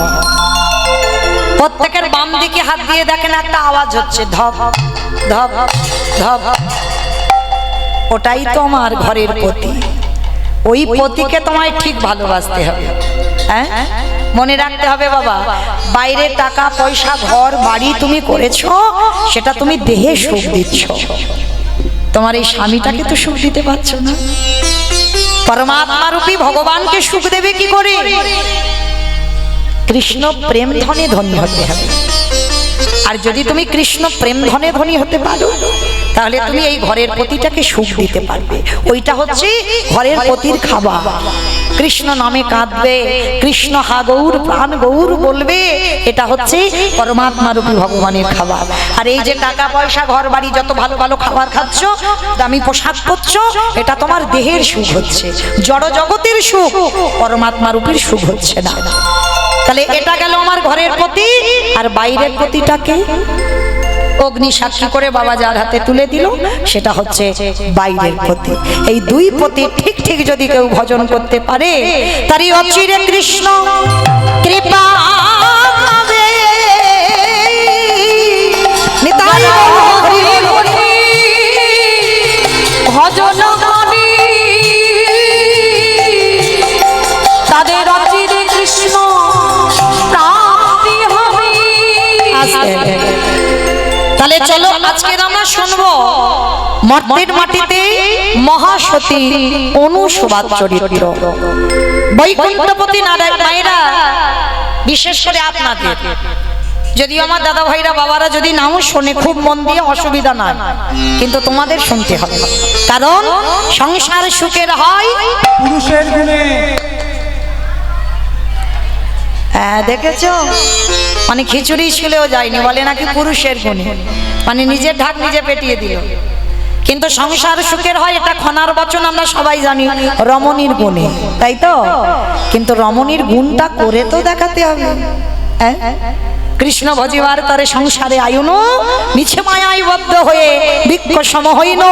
প্রত্যেকের বাম দিকে হাত দিয়ে দেখেন একটা আওয়াজ হচ্ছে, ধপ ধপ ধপ। ওটাই তো আমার ঘরের পতি। ওই পতিকে তোমায় ঠিক ভালোবাসতে হবে। হ্যাঁ, মনে রাখতে হবে বাবা, বাইরে টাকা পয়সা ঘর বাড়ি তুমি করেছো, সেটা তুমি দেহে সুখ দিচ্ছ, তোমার এই স্বামীটাকে তো সুখ দিতে পারছো না। পরমাত্মা রূপী ভগবানকে সুখ দেবে কি করে? কৃষ্ণ প্রেম ধনে ধনী হতে হবে। আর যদি তুমি কৃষ্ণ প্রেম ধনে ধনী হতে পারো, তাহলে তুমি এই ঘরের প্রতিটাকে সুখ দিতে পারবে। ওইটা হচ্ছে ঘরের প্রতির খাবার। কৃষ্ণ নামে কাঁদবে, কৃষ্ণ হা গৌর প্রাণ গৌর বলবে, এটা হচ্ছে পরমাত্মা রূপী ভগবানের খাবার। আর এই যে টাকা পয়সা ঘর বাড়ি যত ভালো ভালো খাবার খাচ্ছ, দামি পোশাক করছো, এটা তোমার দেহের সুখ হচ্ছে, জড় জগতের সুখ, পরমাত্মা রূপীর সুখ হচ্ছে না। তাহলে এটা গেল আমার ঘরের প্রতি। আর বাইরের প্রতিটাকে অগ্নি সাক্ষী করে বাবা যার হাতে তুলে দিল, সেটা হচ্ছে বাইরের প্রতি। এই দুই প্রতি ঠিক ঠিক যদি কেউ ভজন করতে পারে, তারই অচিরে কৃষ্ণ কৃপা পাবে। নিতাই ভজন করি তাদের অচিরে কৃষ্ণ প্রাপ্তি হবে। তাহলে চলো আজকে আমরা শুনবো মর্তের মাটিতে মহাসতী অনুসুবাদ চরিত্র। বৈকুণ্ঠপতি নারায়ণ মায়েরা, বিশেষ করে আপনাদের, যদিও আমার দাদা ভাইরা বাবারা যদি নাও শোনে খুব মন দিয়ে, অসুবিধা নয়, কিন্তু তোমাদের শুনতে হবে, কারণ সংসার সুখের হয় পুরুষের গুণে। হ্যাঁ দেখেছো, মানে খিচুড়ি ছিলেও যায়নি, বলে নাকি পুরুষের গুণে, মানে নিজের ঢাক নিজে পেটিয়ে দিল। কিন্তু সংসার সুখের হয়, এটা খনার বচন আমরা সবাই জানি, রমণীর গুণে, তাই তো? কিন্তু রমণীর গুণটা করে তো দেখাতে হবে। হ্যাঁ, কৃষ্ণ ভজিবার তারে সংসারে আয়ুন, মিছে মায়ায় বদ্ধ হয়ে বৃক্ষ সম হইন।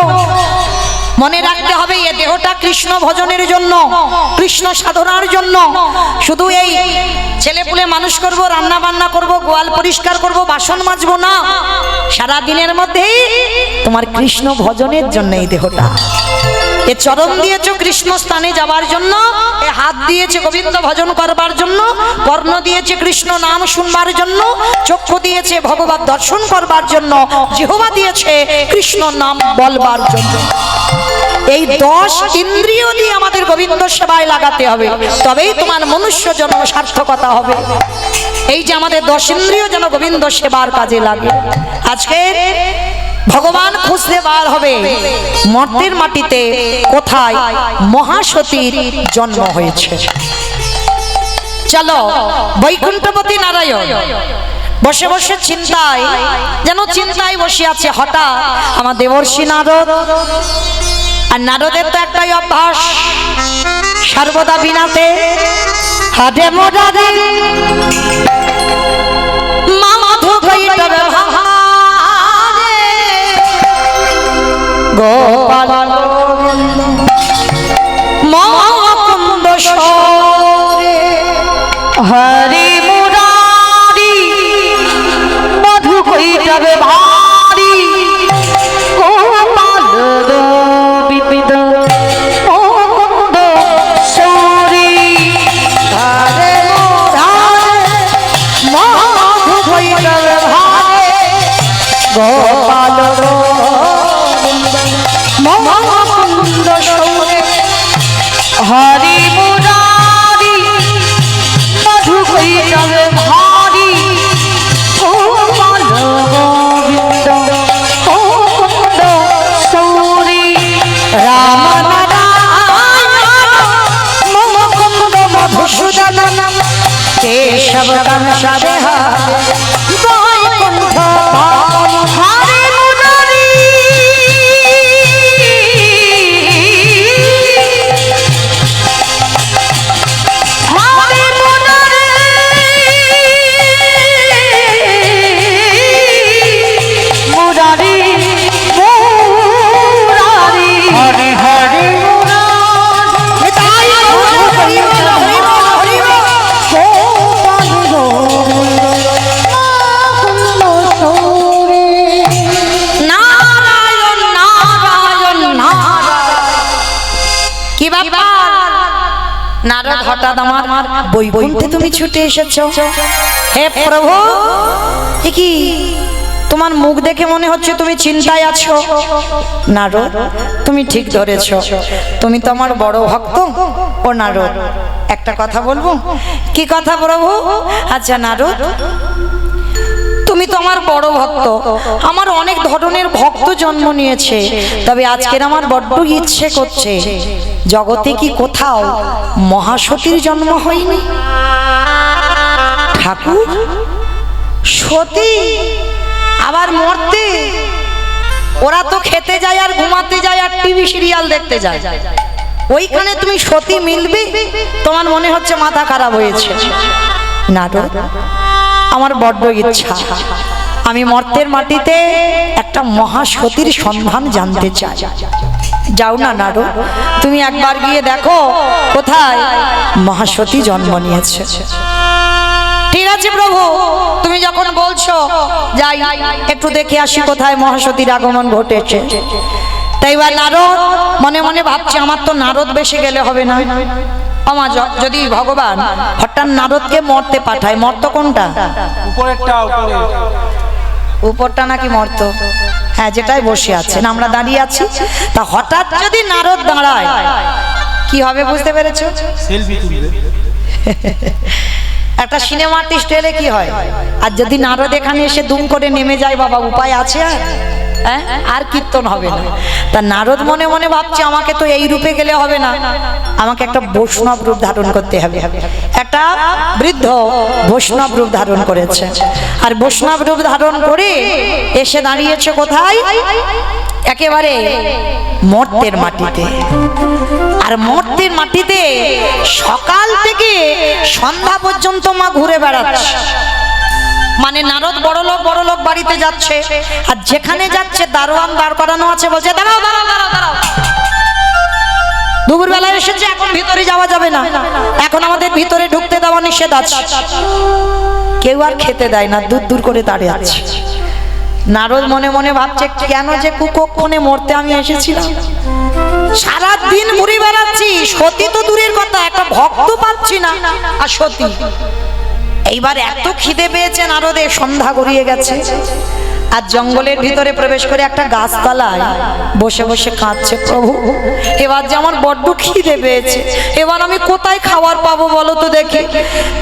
মনে রাখতে হবে, এ দেহটা কৃষ্ণ ভজনের জন্য, কৃষ্ণ সাধনার জন্য। শুধু এই ছেলেপুলে মানুষ করব, রান্না বান্না করব, গোয়াল পরিষ্কার করব, বাসন মাজবো না, সারা দিনের মধ্যে তোমার কৃষ্ণ ভজনের জন্য এই দেহটা। এ চরণ দিয়েছো কৃষ্ণ স্থানে যাওয়ার জন্য, এ হাত দিয়েছে গোবিন্দ ভজন করবার জন্য, কর্ণ দিয়েছে কৃষ্ণ নাম শুনবার জন্য, চক্ষু দিয়েছে ভগবত দর্শন করবার জন্য, জিহ্বা দিয়েছে কৃষ্ণ নাম বলবার জন্য। এই 10 ইন্দ্রিয় দিয়ে আমাদের গোবিন্দ সেবায় লাগাতে হবে, তবেই তোমার মনুষ্য জন্ম সার্থকতা হবে। এই যে আমাদের 10 ইন্দ্রিয় যেন গোবিন্দ সেবার কাজে লাগে। আজকে ভগবান খুঁজতে বার হবে মর্তের মাটিতে কোথায় মহাসতীর জন্ম হয়েছে। চলো, বৈকুণ্ঠপতি নারায়ণ বসে বসে চিন্তায়, যেন চিন্তায় বসে আছে। হঠাৎ আমার দেবর্ষি নারদ, আর নারদের তো একটাই অভ্যাস, সর্বদা বিনাতে হাতে মোড়ারে মাধু কইতবে ভারে গোপাল মুকুন্দ সরে হরি মুরারি মধু কইতবে ভারি গোপাল বিপিদ মুকুন্দ সরে হরে মুরারি মধু কইতবে ভারি গোপাল মুকুন্দ সরে হরি মুরারি মধু কইতবে ভারি গোপাল গোবিন্দ মুকুন্দ সরে রাম নারায়ণ মুকুন্দ মধুসূদন কেশব কাঞ্চন বৈকুণ্ঠ ধাম হরি মুরারি নারদ হঠাৎ আমার বৈকুণ্ঠে তুমি ছুটে এসেছো। হে প্রভু, এ কি তোমার মুখ দেখে মনে হচ্ছে তুমি চিন্তায় আছো। নারদ, তুমি ঠিক ধরেছো, তুমি তো আমার বড় ভক্ত। ও নারদ, একটা কথা বলবো। কি কথা প্রভু? আচ্ছা নারদ, তুমি তো আমার বড় ভক্ত, আমার অনেক ধরনের ভক্ত জন্ম নিয়েছে, তবে আজকের আমার বড্ড ইচ্ছে করছে, জগতে কি কোথাও মহাসতীর জন্ম হয়নি? ঠাকুর, সতী আবার মরতে? ওরা তো খেতে যায় আর ঘুমাতে যায় আর টিভি সিরিয়াল দেখতে যায়, ওইখানে তুমি সতী মিলবে? তোমার মনে হচ্ছে মাথা খারাপ হয়েছে। নারদ, আমার বড্ড ইচ্ছা, আমি মর্তের মাটিতে একটা মহাসতীর সন্ধান জানতে চাই। যাও না নারদ, তুমি একবার গিয়ে দেখো কোথায় মহাসতী জন্ম নিয়েছে। ঠিক আছে প্রভু, তুমি যখন বলছো যাই, একটু দেখে আসি কোথায় মহাসতীর আগমন ঘটেছে। তাই বা নারদ মনে মনে ভাবছে, আমার তো নারদ বেশে গেলে হবে না। আমা যদি ভগবান হঠাৎ নারদকে মর্তে পাঠায়, মর্ত কোনটা? উপরেরটা। উপরটা নাকি মর্ত? হ্যাঁ, যেটাই বসে আছেন, আমরা দাঁড়িয়ে আছি। তা হঠাৎ যদি নারদ দাঁড়ায় কি হবে বুঝতে পেরেছো? সেলফি তুলবে। একটা সিনেমা আর্টিস্ট এলে কি হয়, আর যদি নারদ এখানে এসে দুম করে নেমে যায়, বাবা উপায় আছে আর? আর কীর্তন হবে না। তা নারদ মনে মনে ভাবছে, আমাকে তো এই রূপে গেলে হবে না, আমাকে একটা বৈষ্ণব রূপ ধারণ করতে হবে। একটা বৃদ্ধ বৈষ্ণব রূপ ধারণ করেছে, আর বৈষ্ণব রূপ ধারণ করে এসে দাঁড়িয়েছে কোথায়? একেবারে মর্তের মাটিতে। আর মর্তের মাটিতে সকাল থেকে সন্ধ্যা পর্যন্ত মা ঘুরে বেড়াচ্ছে। মানে নারদ বড় লোক বাড়িতে যাচ্ছে, আর যেখানে যাচ্ছে দারোয়ান দাঁড় করানো আছে, বলছে দাঁড়াও দাঁড়াও দাঁড়াও দাঁড়াও, দুপুর বেলা এসেছে, এখন ভিতরে যাওয়া যাবে না, এখন আমাদের ভিতরে ঢুকতে দেওয়া নিষেধ আছে। কেউ আর খেতে দেয় না, দূর দূর করে দাঁড়িয়ে আছে। নারদ মনে মনে ভাবছে, কেন যে কুকক্ষণে মরতে আমি এসেছিলাম, সারা দিন ঘুরে বেড়াচ্ছি, সতী তো দূরের কথা, একটা ভক্ত পাচ্ছি না। আর সতী এইবার এত খিদে পেয়েছে নারদে, সন্ধ্যা গড়িয়ে গেছে, আর জঙ্গলের ভিতরে প্রবেশ করে একটা গাছতলায় বসে বসে কাঁদছে, প্রভু এবার যে আমার বড্ড খিদে পেয়েছে, এবার আমি কোথায় খাবার পাবো বলো তো দেখি।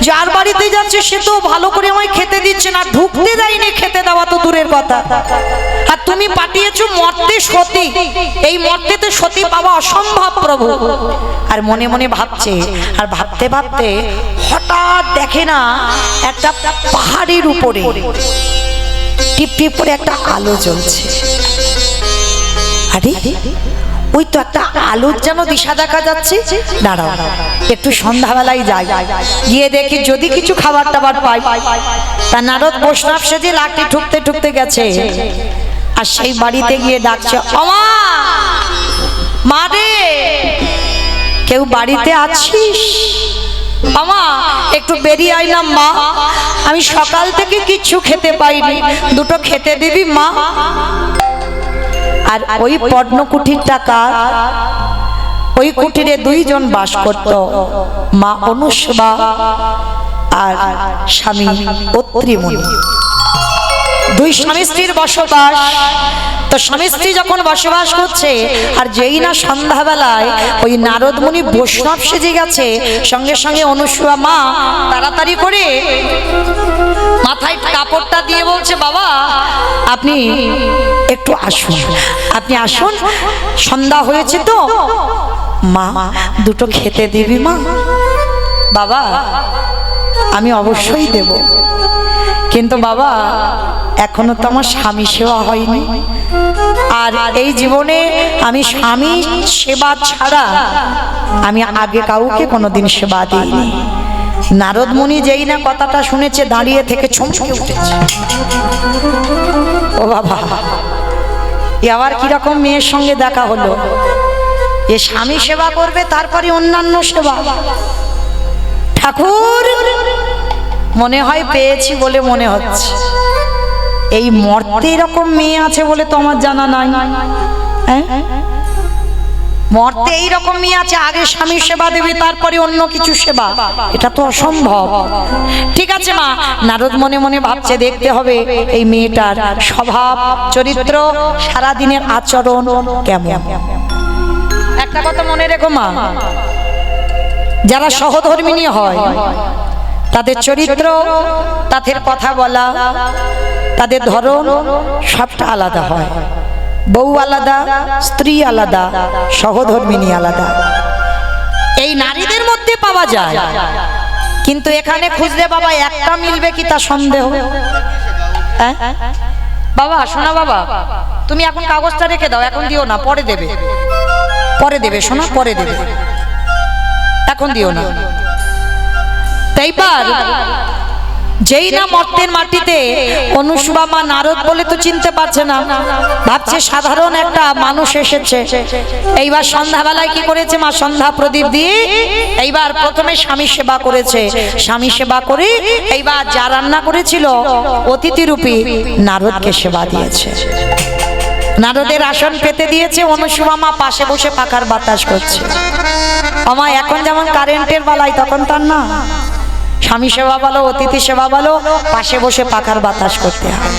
যার বাড়িতে যাচ্ছে সে তো ভালো করে আমায় খেতে দিচ্ছে না, ঢুকতে দেয়নি, খেতে দেওয়া তো দূরের কথা, আর তুমি পাঠিয়েছো মর্তে সতী, এই মর্তেতে সতী পাওয়া অসম্ভব প্রভু। আর মনে মনে ভাবছে, আর ভাবতে ভাবতে হঠাৎ দেখে না একটা পাহাড়ের উপরে টিপ টিপ করে একটা আলো জ্বলছে। আরে ওই তো একটা আলোর যেন দিশা দেখা যাচ্ছে, দাঁড়াও একটু সন্ধ্যাবেলায় যাই, গিয়ে দেখি যদি কিছু খাবার টাবার পাই। তা নারদ বৈষ্ণব সেজে লাঠি ঠুকতে ঠুকতে গেছে, আর সেই বাড়িতে গিয়ে ডাকছে, ওমা মা রে, কেউ বাড়িতে আছিস? আমা একটু বেরিয়ে আইলাম মা, আমি সকাল থেকে কিচ্ছু খেতে পাইনি, দুটো খেতে দিবি মা? আর ওই পদ্মকুঠির টাকা, ওই কুটিরে দুইজন বাস করত, মা অনুসভা আর স্বামী অত্রিমুনি। দুই স্বামী স্ত্রীর বসবাস। তো স্বামী স্ত্রী যখন বসবাস করছে, আর যেই না সন্ধ্যাবেলায় ওই নারদ মুনি বৈষ্ণব সেজে গেছে, সঙ্গে সঙ্গে অনুসূয়া মা তাড়াতাড়ি করে মাথায় কাপড়টা দিয়ে বলছে, বাবা আপনি একটু আসুন, আপনি আসুন, সন্ধ্যা হয়েছে তো, মা দুটো খেতে দিবি মা? বাবা আমি অবশ্যই দেব, কিন্তু বাবা এখনো তো আমার স্বামী সেবা হয়নি, আর এই জীবনে আমি স্বামী সেবা ছাড়া আমি আগে কাউকে কোনোদিন সেবা দিইনি। নারদ মুনি যেই না কথাটা শুনেছে, দাঁড়িয়ে থেকে চমকে উঠেছে, ও বাবা এ আবার কিরকম মেয়ের সঙ্গে দেখা হলো, এ স্বামী সেবা করবে তারপরে অন্যান্য সেবা। ঠাকুর মনে হয় পেয়েছি বলে মনে হচ্ছে, এই মর্তে এরকম মেয়ে আছে বলে তো আমার জানা নাই। মরতে এইরকমই আছে, আগে স্বামী সেবা দেবে তারপরে অন্য কিছু সেবা, এটা তো অসম্ভব। ঠিক আছে মা, নারদ মনে মনে ভাবছে দেখতে হবে এই মেয়েটার স্বভাব চরিত্র, সারাদিনের আচরণ কেমন। একটা কথা মনে রেখো মা, যারা সহধর্মিণী হয় তাদের চরিত্র, তাদের কথা বলা, তাদের ধরন সবটা আলাদা হয়। বউ আলাদা, স্ত্রী আলাদা, সহধর্মিণী আলাদা, এই নারীদের মধ্যে পাওয়া যায়। কিন্তু এখানে খুঁজলে বাবা একটা মিলবে কি তা সন্দেহ। হ্যাঁ বাবা, শোনা বাবা, তুমি এখন কাগজটা রেখে দাও, এখন দিও না, পরে দেবে, পরে দেবে শোনা, পরে দেবে, এখন দিও না। তাই পার যেই না মর্তের মাটিতে অনুসুয়া মা নারদ বলে তো চিনতে পারছে না, ভাবছে সাধারণ একটা মানুষ এসেছে। এইবার সন্ধ্যাবেলায় কি করেছে মা, সন্ধ্যা প্রদীপ দিয়ে এইবার প্রথমে স্বামী সেবা করেছে। স্বামী সেবা করে এইবার যা রান্না করেছিল অতিথি রূপী নারদকে সেবা দিয়েছে, নারদের আসন পেতে দিয়েছে। অনুসুয়া মা পাশে বসে পাখার বাতাস করছে। আমার এখন যেমন কারেন্টের বালাই, তখন তার না, স্বামী সেবা বলো, অতিথি সেবা বলো, পাশে বসে পাখার বাতাস করতে হয়।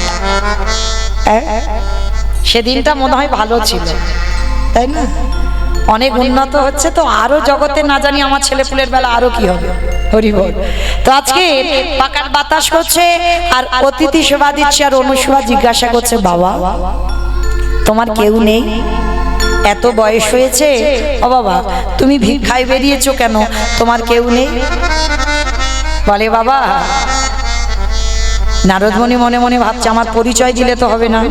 সেদিনটা মনে হয় ভালো ছিল, তাই না? অনেক উন্নত হচ্ছে তো, আরো জগতে না জানি আমার ছেলেপুলের বেলা আরো কি হবে। হরি বল। তো আজকে পাখার বাতাস করছে আর অতিথি সেবা দিচ্ছে, আর অনুসুয়া জিজ্ঞাসা করছে, বাবা তোমার কেউ নেই? এত বয়স হয়েছে, ও বাবা তুমি ভিক্ষায় বেরিয়েছো কেন, তোমার কেউ নেই? বলে বাবা, নারদমণি মনে মনে ভাবছে আমার পরিচয় দিলে তো হবে না,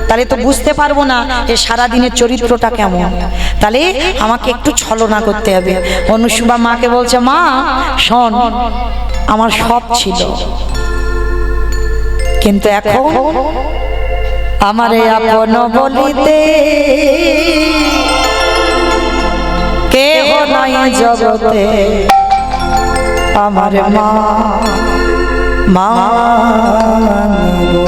তাহলে তো বুঝতে পারবো না যে সারাদিনের চরিত্রটা কেমন, তাহলে আমাকে একটু ছলনা করতে হবে। অনুসুয়া মাকে বলছে, মা শোন, আমার সব ছিল, কিন্তু এখন আমারে আপন বলিতে কেহ নাই জগতে, আমার মা মা গো।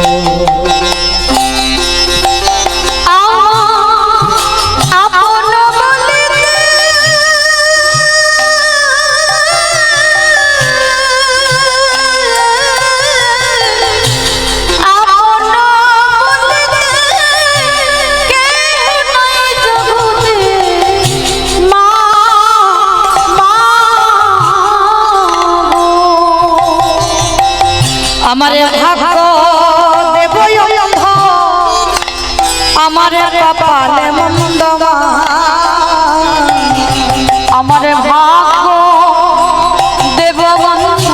আমারে ভাগ্য দেব অন্ধ, আমারে কপালে মন্দ, আমারে ভাগ্য দেব অন্ধ,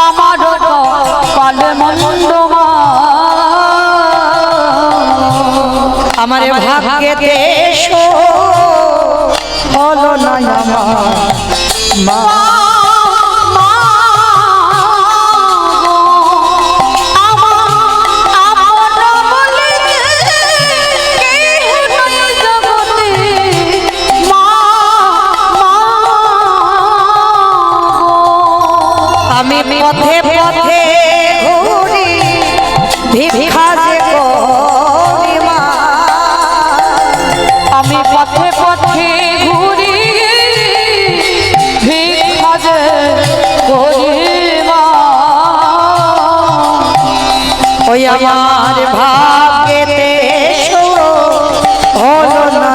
আমার কপালে মন্দ, আমারে ভাগ্যেতে হলো না আমার মা। আমি পথে পথে ঘুরি ভিক্ষা যে করি মা, আমি পথে পথে ঘুরি ভিক্ষা যে করি মা, ওই আমার ভাগ্যেতে হলো না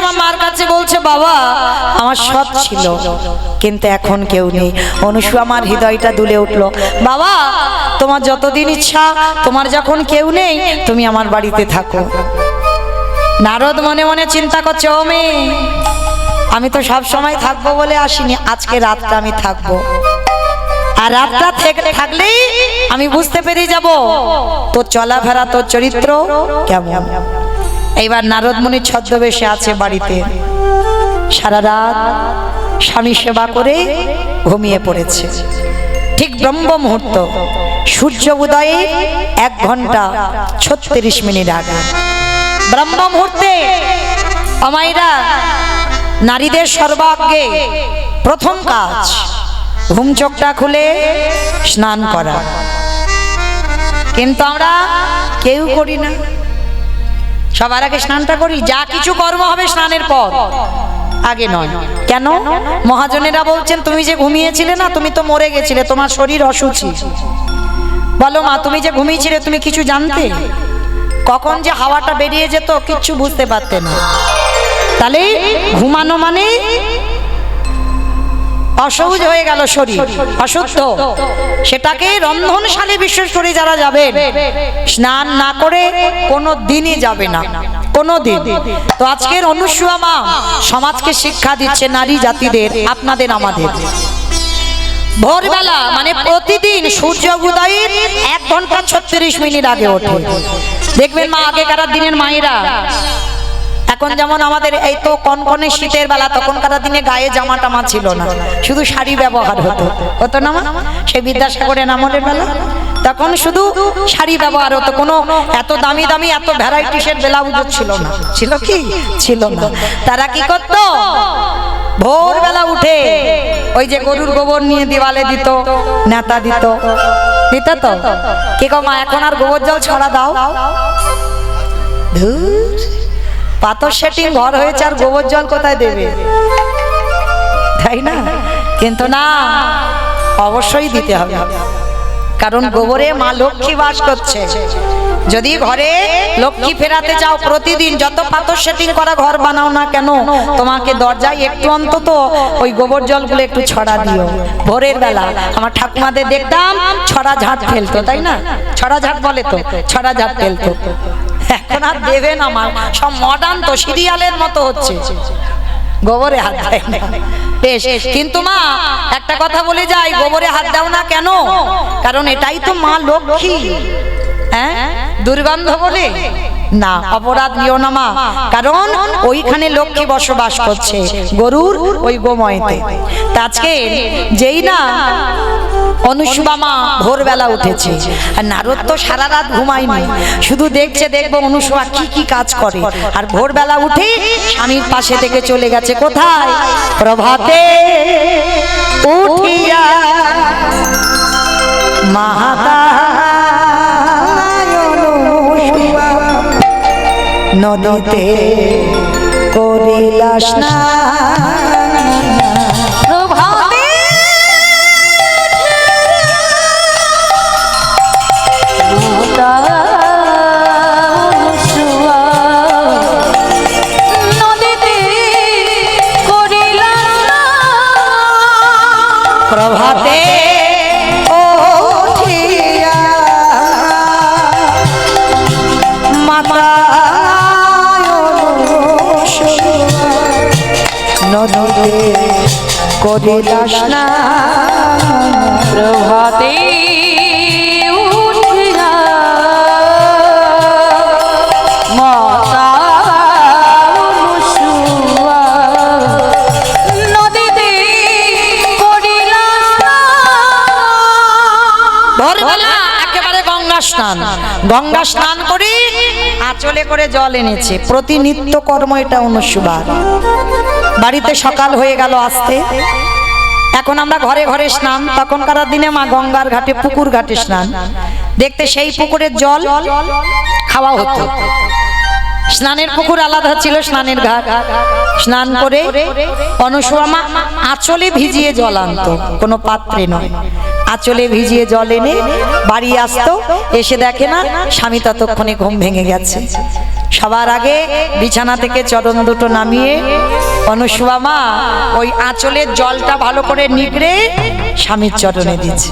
আমার মার কাছে বলছে, বাবা আমার সব ছিল কিন্তু এখন কেউ নেই। অনুসুয়া মার হৃদয়টা দুলে উঠলো। বাবা তোমার যতদিন ইচ্ছা, তোমার যখন কেউ নেই তুমি আমার বাড়িতে থাকো। নারদ মনে মনে চিন্তা করছে, ও মেয়ে আমি তো সব সময় থাকবো বলে আসিনি, আজকে রাতটা আমি থাকবো। আর রাতটা থাকলেই আমি বুঝতে পেরে যাব তোর চলাফেরা, তোর চরিত্র কেমন। এইবার নারদ মুনি ছদ্মবেশে আছে বাড়িতে, সারা রাত স্বামী সেবা করে ঘুমিয়ে পড়েছে। ঠিক ব্রহ্ম মুহূর্ত, সূর্য উদয়ে 1 ঘন্টা 36 মিনিট আগে ব্রহ্ম মুহূর্তে আমাইরা নারীদের সর্বাগ্যে প্রথম কাজ ঘুম চোখটা খুলে স্নান করা। কিন্তু আমরা কেউ করি না, সবার আগে স্নানটা করি। যা কিছু কর্ম হবে স্নানের পর, আগে নয়। কেন? মহাজনেরা বলছেন তুমি যে ঘুমিয়েছিলে না, তুমি তো মরে গেছিলে, তোমার শরীর অসুচি। বলো মা, তুমি যে ঘুমিয়েছিলে তুমি কিছু জানতে? কখন যে হাওয়াটা বেরিয়ে যেত কিচ্ছু বুঝতে পারতে না। তাহলে ঘুমানো মানে অসহজ হয়ে গেল, শরীর অসুস্থ। সেটাকে রন্ধনশালে বিশেষ করে যারা যাবেন, স্নান না করে কোনো দিনই যাবে না, কোনো দিন। তো আজকের অনুসূয়া মা সমাজকে শিক্ষা দিচ্ছে, নারী জাতিদের, আপনাদের আমাদের। ভোরবেলা মানে প্রতিদিন সূর্য উদয়ের 1 ঘন্টা 36 মিনিট আগে ওঠে। দেখবেন মা, আগেকার দিনের মায়েরা, এখন যেমন আমাদের এই তো কনকনে শীতের বেলা, তখনকার দিনে গায়ে জামা টামা ছিল না, শুধু শাড়ি ব্যবহার হতো না মা? সেই বিদ্যাসাগরের আমলের বেলা তখন শুধু শাড়ি ব্যবহার হতো, কোনো এত দামি দামি এত ভ্যারাইটিসের ব্লাউজও ছিল না। ছিল কি? ছিল না। তারা কি করত? ভোরবেলা উঠে ওই যে গরুর গোবর নিয়ে দেওয়ালে দিত, নেতা দিত তো। কি গো মা, এখন আর গোবর জল ছড়া দাও? ধুর, পাথর সেটিং ঘর হয়েছে, আর গোবর জল কোথায় দেবে, তাই না? কিন্তু না, অবশ্যই দিতে হবে, কারণ গোবরে মা লক্ষ্মী বাস করছে। যদি ঘরে লক্ষ্মী ফেরাতে চাও, প্রতিদিন যত পাথর সেটিং করা ঘর বানাও না কেন, তোমাকে দরজায় একটু অন্তত ওই গোবর জলগুলো একটু ছড়া দিও। ভোরের বেলা আমার ঠাকুমাদের দেখতাম ছড়া ঝাঁট ফেলতো, তাই না? ছড়া ঝাঁট বলে তো, ছড়া ঝাঁট ফেলতো। এখন আর দেবে না মা, সব মডার্ন তো, সিরিয়ালের মতো হচ্ছে, গোবরে হাত দেয় না। বেশ, কিন্তু মা একটা কথা বলে যাই, গোবরে হাত দাও না কেন? কারণ এটাই তো মা লক্ষ্মী। হ্যাঁ, দুর্গন্ধ বলে না, অপরাধ নিও না মা, কারণ ওইখানে লক্ষ্মী বসবাস করছে, গরুর ওই গোময়তে। তা আজকে যেই না অনুসূয়া মা ভোরবেলা উঠেছে, আর নারদ তো সারা রাত ঘুমায়নি, শুধু দেখছে দেখবো অনুসূয়া কি কি কাজ করে। আর ভোরবেলা উঠে স্বামীর পাশে থেকে চলে গেছে কোথায়? প্রভাতে উঠিয়া নদীতে করিলা স্নান। প্রভাতে উঠিয়া মাতা নদীতে করিলা স্নান। প্রভাতে উঠিয়া মাতা অনুসূয়া নদীতে করিলা স্নান। ভোরবেলা একেবারে গঙ্গা স্নান, গঙ্গা স্নান করে আঁচলে করে জল এনেছে। প্রতিনিত্য কর্ম এটা অনুসূয়া। বাড়িতে সকাল হয়ে গেল আসতে, এখন আমরা ঘরে ঘরে স্নান, তখনকার দিনে মা গঙ্গার ঘাটে, পুকুর ঘাটে স্নান দেখতে, সেই পুকুরের জল খাওয়া হতো। স্নানের পুকুর আলাদা ছিল, স্নানের ঘাট। স্নান করে অনুসূয়া মা আঁচলে ভিজিয়ে জল আনতো, কোনো পাত্রে নয়, আঁচলে ভিজিয়ে জল এনে বাড়ি আসতো। এসে দেখে না স্বামী ততক্ষণে ঘুম ভেঙে গেছে। সবার আগে বিছানা থেকে চরণ দুটো নামিয়ে অনুসূয়া মা ওই আঁচলের জলটা ভালো করে নিগড়ে স্বামীর চরণে দিচ্ছে।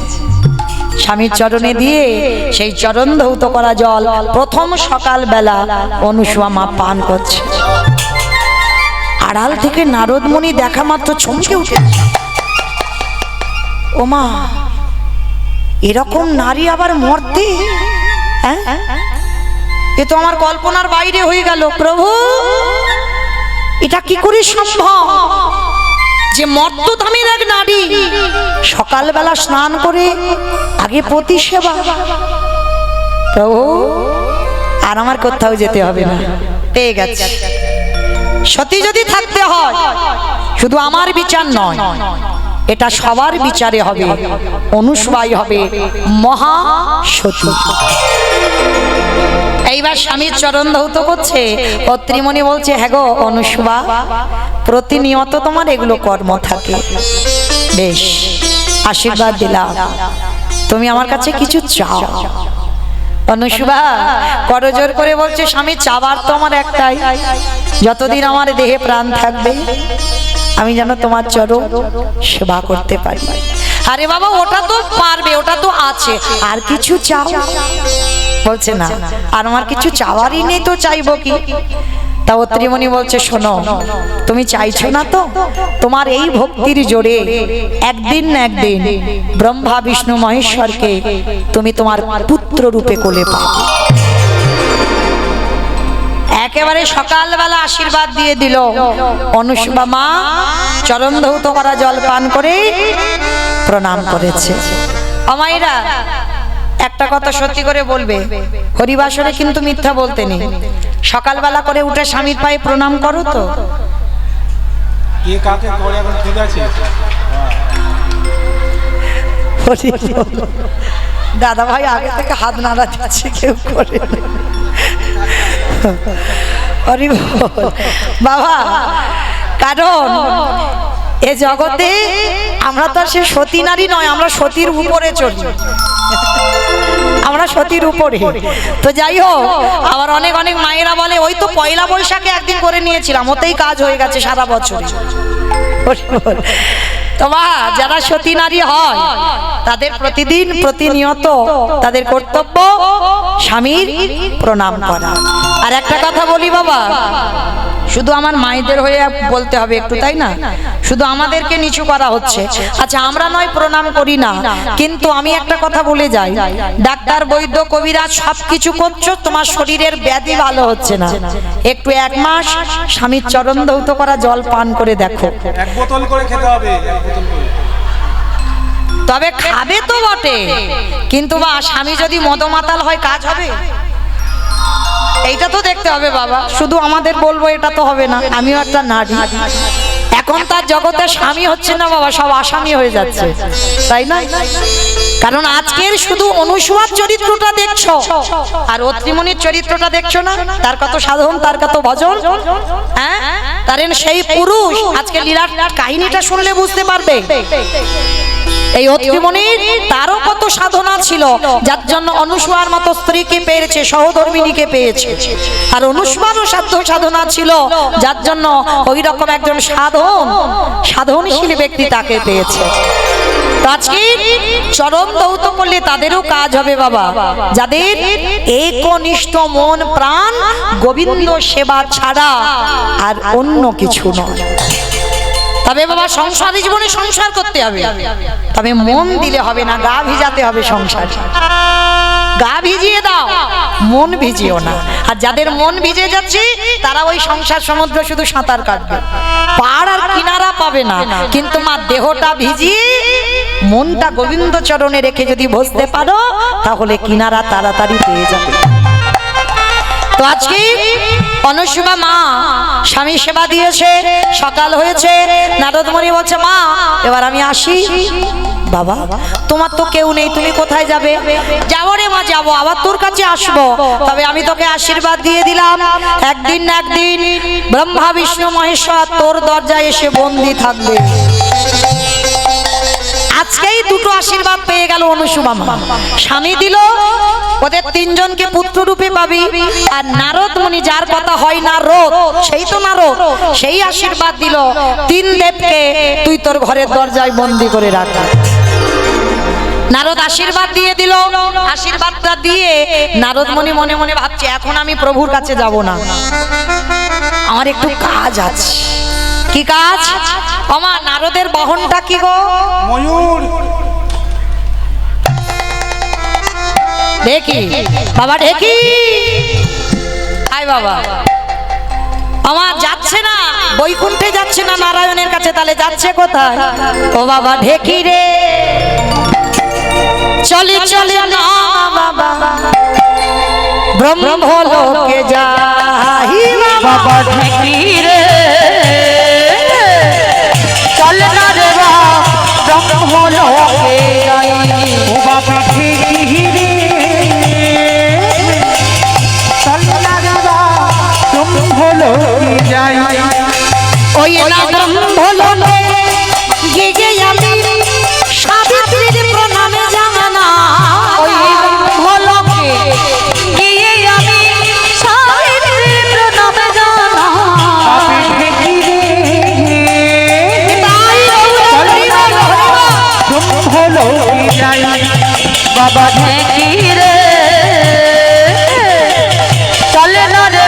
স্বামীর চরণে দিয়ে সেই চরণ ধৌত করা জল প্রথম সকাল বেলা অনুসূয়া মা পান করছে। আড়াল থেকে নারদ মুনি দেখা মাত্র চমকে উঠে, ও মা এরকম নারী আবার মরতে, হ্যাঁ? এ তো আমার কল্পনার বাইরে হয়ে গেল। প্রভু, এটা কি করে সম্ভব যে মর্তধামের এক নারী সকালবেলা স্নান করে আগে পতি সেবা? প্রভু, আর আমার কোথাও যেতে হবে না, পেয়ে গেছে। সতী যদি থাকতে হয়, শুধু আমার বিচার নয়, এটা সবার বিচারে হবে। অনুসূয়াই হবে মহা সতী। এইবার স্বামীর চরণ ধৌত করছে। অত্রিমণি বলছে, হ্যাঁ গো অনুসূয়া, প্রতিনিয়ত তোমার এগুলো কর্ম থাকে, বেশ আশীর্বাদ দিলাম, তুমি আমার কাছে কিছু চাও। অনুসূয়া করজোর করে বলছে, স্বামী চাবার তো আমার একটাই, যতদিন আমার দেহে প্রাণ থাকবে আমি যেন তোমার চরণ সেবা করতে পারি। আরে বাবা, ওটা তো পারবে, ওটা তো আছে, আর কিছু চাও? বলছে না, আর আমার কিছু চাওয়ারই নেই, তো চাইবো কি? তা অত্রিমণি বলছে, শোনো, তুমি চাইছো না তো, তোমার এই ভক্তির জোরে একদিন না একদিন ব্রহ্মা বিষ্ণু মহেশ্বরকে তুমি তোমার পুত্র রূপে কোলে পাবে। একেবারে সকালবেলা আশীর্বাদ দিয়ে দিল। অনুসূয়া মা চরণ ধৌত করা জল পান করে প্রণাম করেছে। আমাইরা একটা কথা সত্যি করে বলবে, হরিবাসরে কিন্তু মিথ্যা বলতে নেই। সকালবেলা করে উঠে স্বামীর পায়ে প্রণাম করো তো? কে কাকে করে এখন ঠিক আছে? দাদা ভাই আগে থেকে হাত নাড়া দিচ্ছে, কেউ করে হরি বল। বাবা, কারণ এ জগতে আমরা তো সে সতী নারী নয়, আমরা সতীর উপরে চলি, আমরা সতীর উপরে। তো যাই হোক, আবার অনেক অনেক মায়েরা বলে, ওই তো পয়লা বৈশাখে একদিন করে নিয়েছিলাম, ওতেই কাজ হয়ে গেছে সারা বছর। তোমা যারা সতী নারী হয় তাদের প্রতিদিন প্রতিনিয়ত তাদের কর্তব্য স্বামীর প্রণাম করা। আর একটা কথা বলি বাবা, শুধু আমার মায়েদের হয়ে বলতে হবে একটু, তাই না? শুধু আমাদেরকে নিচু করা হচ্ছে। আচ্ছা, আমরা নয় প্রণাম করি না, কিন্তু আমি একটা কথা বলে যাই, ডাক্তার বৈদ্য কবিরাজ সবকিছু করছো, তোমার শরীরের ব্যাধি ভালো হচ্ছে না, একটু 1 মাস স্বামীর চরণ ধৌত করা জল পান করে দেখো। 1 বোতল করে খেতে হবে, 1 বোতল করে। তবে খাবে তো বটে, কিন্তু বা স্বামী যদি মদমাতাল হয় কাজ হবে? এইটা তো দেখতে হবে বাবা। শুধু আমাদের বলবো এটা তো হবে না, আমিও একটা নারী। এখন তার জগতে স্বামী হচ্ছে না বাবা, সব আসামি হয়ে যাচ্ছে, তাই না? কারণ আজকের শুধু অনুসূয়ার চরিত্রটা দেখছো আর অত্রিমণির চরিত্রটা দেখছো না, তার কত সাধন, তার কত ভজন, হ্যাঁ? কারণ সেই পুরুষ আজকে লীলার কাহিনীটা শুনলে বুঝতে পারবে। এই অত্রিমণির তারও কত সাধনা ছিল, যার জন্য অনুসূয়ার মতো স্ত্রীকে পেয়েছে, সহধর্মিণীকে পেয়েছে। আর অনুসূয়ারও সাধ্য সাধনা ছিল, যার জন্য ওই রকম একজন সাধনশীল ব্যক্তি তাকে পেয়েছে। আজকে চরণ ধৌত করলে তাদেরও কাজ হবে বাবা, যাদের একনিষ্ঠ মন প্রাণ গোবিন্দ সেবা ছাড়া আর অন্য কিছু নয়। তবে বাবা সংসারী জীবনে সংসার করতে হবে, তবে মন দিলে হবে না, গা ভিজাতে হবে সংসার। গা ভিজিয়ে দাও, মন ভিজিও না। আর যাদের মন ভিজে যাচ্ছে তারা ওই সংসার সমুদ্র শুধু সাঁতার কাটবে, পার আর কিনারা পাবে না। কিন্তু মা দেহটা ভিজিয়ে মনটা গোবিন্দ চরণে রেখে যদি বসতে পারো, তাহলে কিনারা তাড়াতাড়ি পেয়ে যাবে। তো আজকে অনুসূয়া মা স্বামী সেবা দিয়েছে, সকাল হয়েছে, নারদমণি বলছে, মা এবার আমি আসি। বাবা, তোমার তো কেউ নেই, তুমি কোথায় যাবে? যাবো রে মা, যাবো, আবার তোর কাছে আসবো, তবে আমি তোকে আশীর্বাদ দিয়ে দিলাম, একদিন না একদিন ব্রহ্মা বিষ্ণু মহেশ্বর তোর দরজায় এসে বন্দী থাকবে। আজকেই দুটো আশীর্বাদ পেয়ে গেল অনুসূয়া মা। স্বামী দিল, ওদের 3 জনকে পুত্র রূপে পাবি, আর নারদ মুনি যার কথা হয় নারদ, সেই তো নারদ, সেই আশীর্বাদ দিল 3 দেবকে তুই তোর ঘরের দরজায় বন্দী করে রাখ। নারদ আশীর্বাদ দিয়ে দিল। আশীর্বাদটা দিয়ে নারদ মুনি মনে মনে ভাবছে, এখন আমি প্রভুর কাছে যাব না, আমার একটু কাজ আছে। কি কাজ? আমার নারদের বাহনটা কি গো? ময়ূর। ঢেকি বাবা ঢেকি আয় বাবা আমার যাচ্ছে না বৈকুণ্ঠে যাচ্ছে না নারায়ণের কাছে তাহলে যাচ্ছে কোথায় ও বাবা ঢেকি রে চলে চলে না বাবা ব্রহ্মলোকে যাই বাবা ঢেকি রে চল না রে ব্রহ্মলোকে যাই ও বাবা ঢেকি রে চল না রে ব্রহ্মলোকে যাই ওই না ব্রহ্মলোকে গিয়ে আমি সাবিত্রীর প্রণামে জানা ওই ব্রহ্মলোকে গিয়ে আমি সাবিত্রীর প্রণামে জানা বাবা ঢেকি রে ব্রহ্মলোকে যাই বাবা ঢেকি রে চলে না রে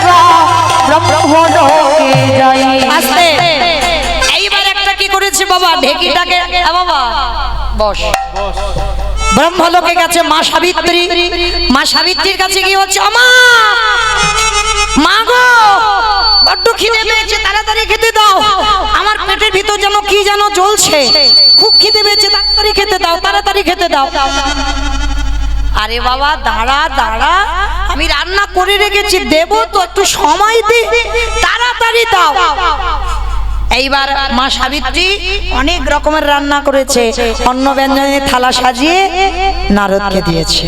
ব্রহ্মলোকে যাই আস্তে এইবার একটা কি করেছে বাবা ঢেকিটাকে বাবা বস বস ব্রহ্মলোকে গেছে মা সাবিত্রী মা সাবিত্রীর কাছে কি হচ্ছে আমা মা গো বড্ড খিদে পেয়েছে তাড়াতাড়ি খেতে দাও আমার পেটের ভিতর যেন কি যেন জ্বলছে খুব খিদে পেয়েছে তাড়াতাড়ি খেতে দাও তাড়াতাড়ি খেতে দাও আরে বাবা দাঁড়া দাঁড়া আমি রান্না করে রেখেছি দেবো তো একটু সময় দে তাড়াতাড়ি দাও এইবার মা সাবিত্রী অনেক রকমের রান্না করেছে অন্ন ব্যঞ্জনের থালা সাজিয়ে নারদকে দিয়েছে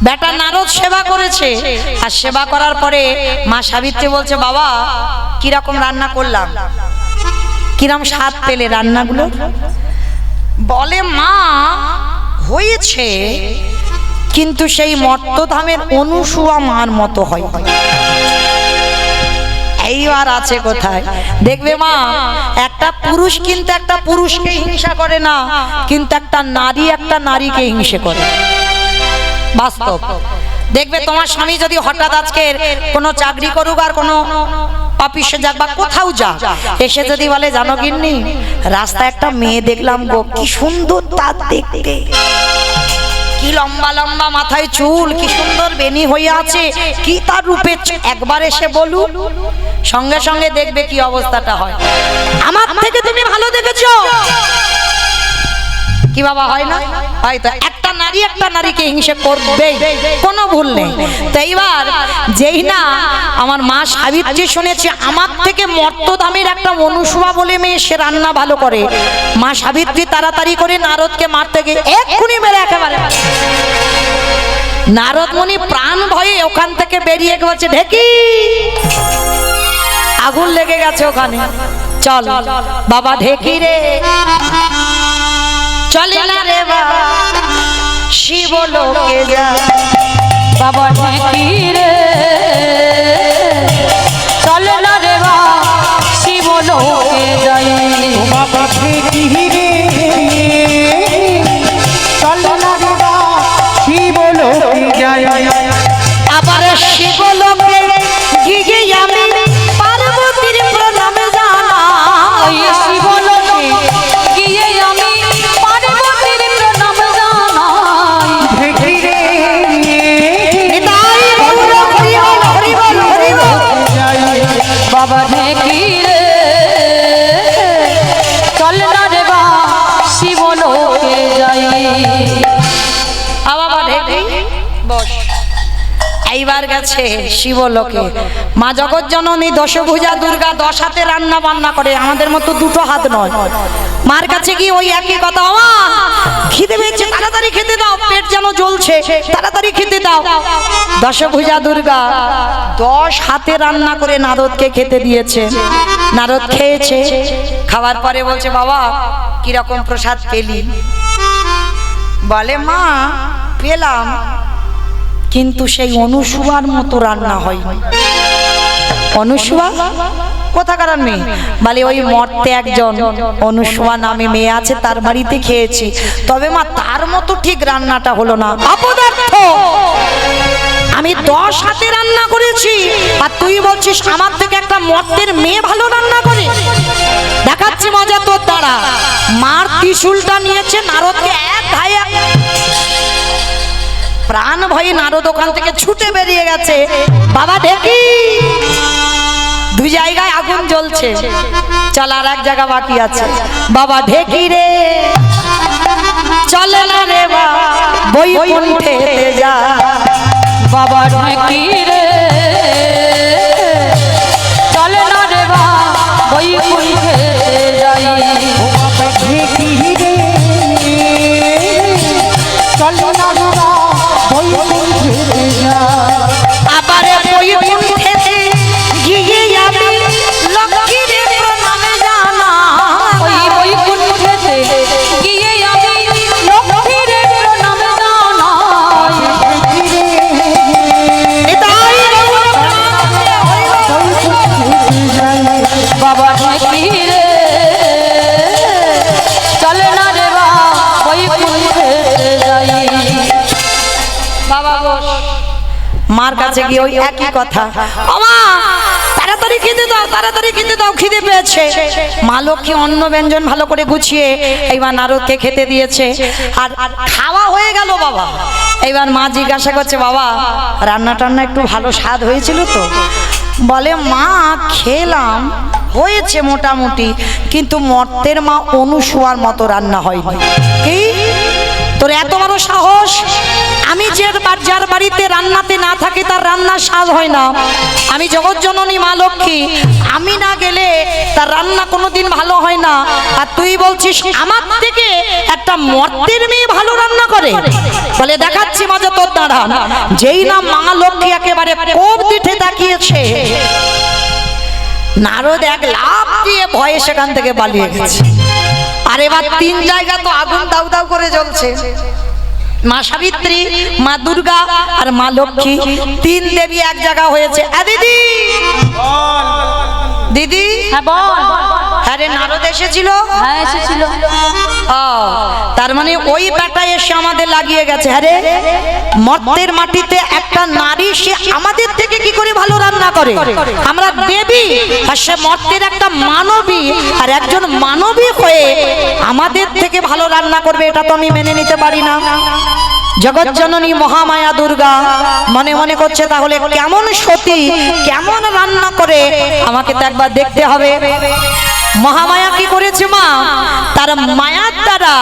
বেটা নারদ সেবা করেছে আর সেবা করার পরে মা সাবিত্রী বলছে বাবা কিরকম রান্না করলাম কিরম স্বাদ পেলে রান্নাগুলো বলে মা হয়েছে কিন্তু সেই মর্তধামের অনুসুয়া মার মতো হয় এইবার আছে কোথায় দেখবে মা একটা পুরুষ কিন্তু একটা পুরুষকে হিংসা করে না কিন্তু একটা নারীকে হিংসে করে বাস্তব দেখবে তোমার স্বামী যদি হঠাৎ আজকে কোনো চাকরি করুক আর কোনো অফিসে যাক বা কোথাও যা এসে যদি বলে জানো গিন্নি রাস্তায় একটা মেয়ে দেখলাম গো কি সুন্দর তার দেখতে কি লম্বা লম্বা মাথায় চুল কি সুন্দর বেনি হয়ে আছে কি তার রূপে একবার এসে বলু সঙ্গে সঙ্গে দেখবে কি অবস্থাটা হয় আমার থেকে তুমি ভালো দেখেছো কি বাবা হয় না হয়তো একটা নারীকে হিংসে করবে কোনো ভুল নেই তো এইবার যেই না আমার মা সাবিত্রী শুনেছে আমার থেকে মর্তধামের একটা অনুসুয়া বলে মেয়ে সে রান্না ভালো করে মা সাবিত্রী তাড়াতাড়ি করে নারদকে মারতে গিয়ে এক্ষুনি মেরে একেবারে নারদ মুনি প্রাণ ভয়ে ওখান থেকে বেরিয়ে গেছে ঢেকি আগুন লেগে গেছে ওখানে চল বাবা ঢেকি রে চলে না রে বাবা শিবলোকে যা বাবা ঢেকি রে চল না রে শিবলোকে যাই বাবা ঢেকি রে চল না রে শিবলোকে যাই আবার শিবলোকে গিয়ে আমি পার্বতীর প্রণামে জানা ওই শিবলোকে গিয়ে আমি পার্বতীর প্রণাম জানাই ঢেকি রে নিতাই গৌর হরি বল হরি বল হরি বল বাবা ঢেকি রে চল না রে শিবলোকে যাই বাবা ঢেকি বস এইবার গেছে শিবলোকে মা জগৎজননী দশভুজা দুর্গা 10 হাতে রান্না বান্না করে আমাদের মতো দুটো হাত নয় মার কাছে কি ওই একই কথা মা খিদে পেয়েছে তাড়াতাড়ি খেতে দাও পেট যেন জ্বলছে তাড়াতাড়ি খেতে দাও দশভুজা দুর্গা 10 হাতে রান্না করে নারদকে খেতে দিয়েছে নারদ খেয়েছে খাওয়ার পরে বলছে বাবা কিরকম প্রসাদ পেলি বলে মা পেলাম কিন্তু সেই অনুসুয়ার মতো রান্না হয় অনুসুয়া কোথাকার মেয়ে বলে ওই মর্তে একজন অনুসুয়া নামে মেয়ে আছে তার বাড়িতে খেয়েছি তবে মা তার মতো ঠিক রান্নাটা হলো না অপদার্থ আমি 10 হাতে রান্না করেছি আর তুই বলছিস আমার থেকে একটা মর্তের মেয়ে ভালো রান্না করে দেখাচ্ছি মজা তোর দ্বারা মার ত্রিশূলটা নিয়েছে নারদকে এক ধায়ে প্রাণ ভয়ে নারদ ওখান থেকে ছুটে বেরিয়ে গেছে। বাবা ঢেকি, দুই জায়গায় আগুন জ্বলছে, চল আর এক জায়গা বাকি আছে। বাবা ঢেকি রে চলে না রে বা বৈকুণ্ঠেতে যা। বাবা ঢেকি রে চলে না রে বা বৈকুণ্ঠে যাই। আবারে বৈকুণ্ঠেতে গিয়ে আমি লক্ষ্মীর প্রণাম জানাই। ওই বৈকুণ্ঠেতে গিয়ে আমি লক্ষ্মীর প্রণাম জানাই। নিতাই গৌর বাবা ঢেকি রে চলে না রে বা বৈকুণ্ঠে যাই। বাবা বস। মার কাছে গিয়ে ওই একই কথা, আমা তাড়াতাড়ি খেতে দাও, তাড়াতাড়ি খেতে দাও, খিদে পেয়েছে। মা লক্ষ্মী অন্ন ব্যঞ্জন ভালো করে গুছিয়ে এইবার নারদকে খেতে দিয়েছে। আর খাওয়া হয়ে গেল বাবা। এইবার মা জিজ্ঞাসা করছে, বাবা রান্না টান্না একটু ভালো স্বাদ হয়েছিল তো? বলে, মা খেলাম, হয়েছে মোটামুটি, কিন্তু মর্তের মা অনুসুয়ার মতো রান্না হয়নি। কি তোর এত বড় সাহস? আমি যার বাড়িতে রান্নাতে না থাকি তার রান্নার স্বাদ হয় না। আমি জগৎজননী মা লক্ষ্মী, আমি না গেলে তার রান্না কোনোদিন ভালো হয় না। আর তুই বলছিস আমার থেকে একটা মর্তের মেয়ে ভালো রান্না করে? বলে, দেখাচ্ছি মজা তোর দাঁড়া। যেই না মা লক্ষ্মী একেবারে কোপ দিঠে তাকিয়েছে, নারদ এক লাফ দিয়ে ভয়ে সেখান থেকে পালিয়ে গেছে। আর এবার তিন জায়গা তো আগুন দাউ দাউ করে জ্বলছে। মা সাবিত্রী, মা দুর্গা আর মা লক্ষ্মী, তিন দেবী এক জায়গা হয়েছে। দিদি, দিদি, হ্যাঁ বল। আরে নারদ এসেছিল? হ্যাঁ এসেছিল। তার মানে ওই বেটা এসে আমাদের লাগিয়ে গেছে। আরে মর্তের মাটিতে একটা নারী, সে আমাদের থেকে কি করে ভালো রান্না করে? আমরা দেবী আর সে মর্তের একটা মানবী, আর একজন মানবী হয়ে আমাদের থেকে ভালো রান্না করবে, এটা তো আমি মেনে নিতে পারি না। জগৎজননী মহামায়া দুর্গা মনে মনে করছে, তাহলে কেমন সতী, কেমন রান্না করে আমাকে তো একবার দেখতে হবে। মহামায়া কি করেছে? মা তার মায়ার দ্বারা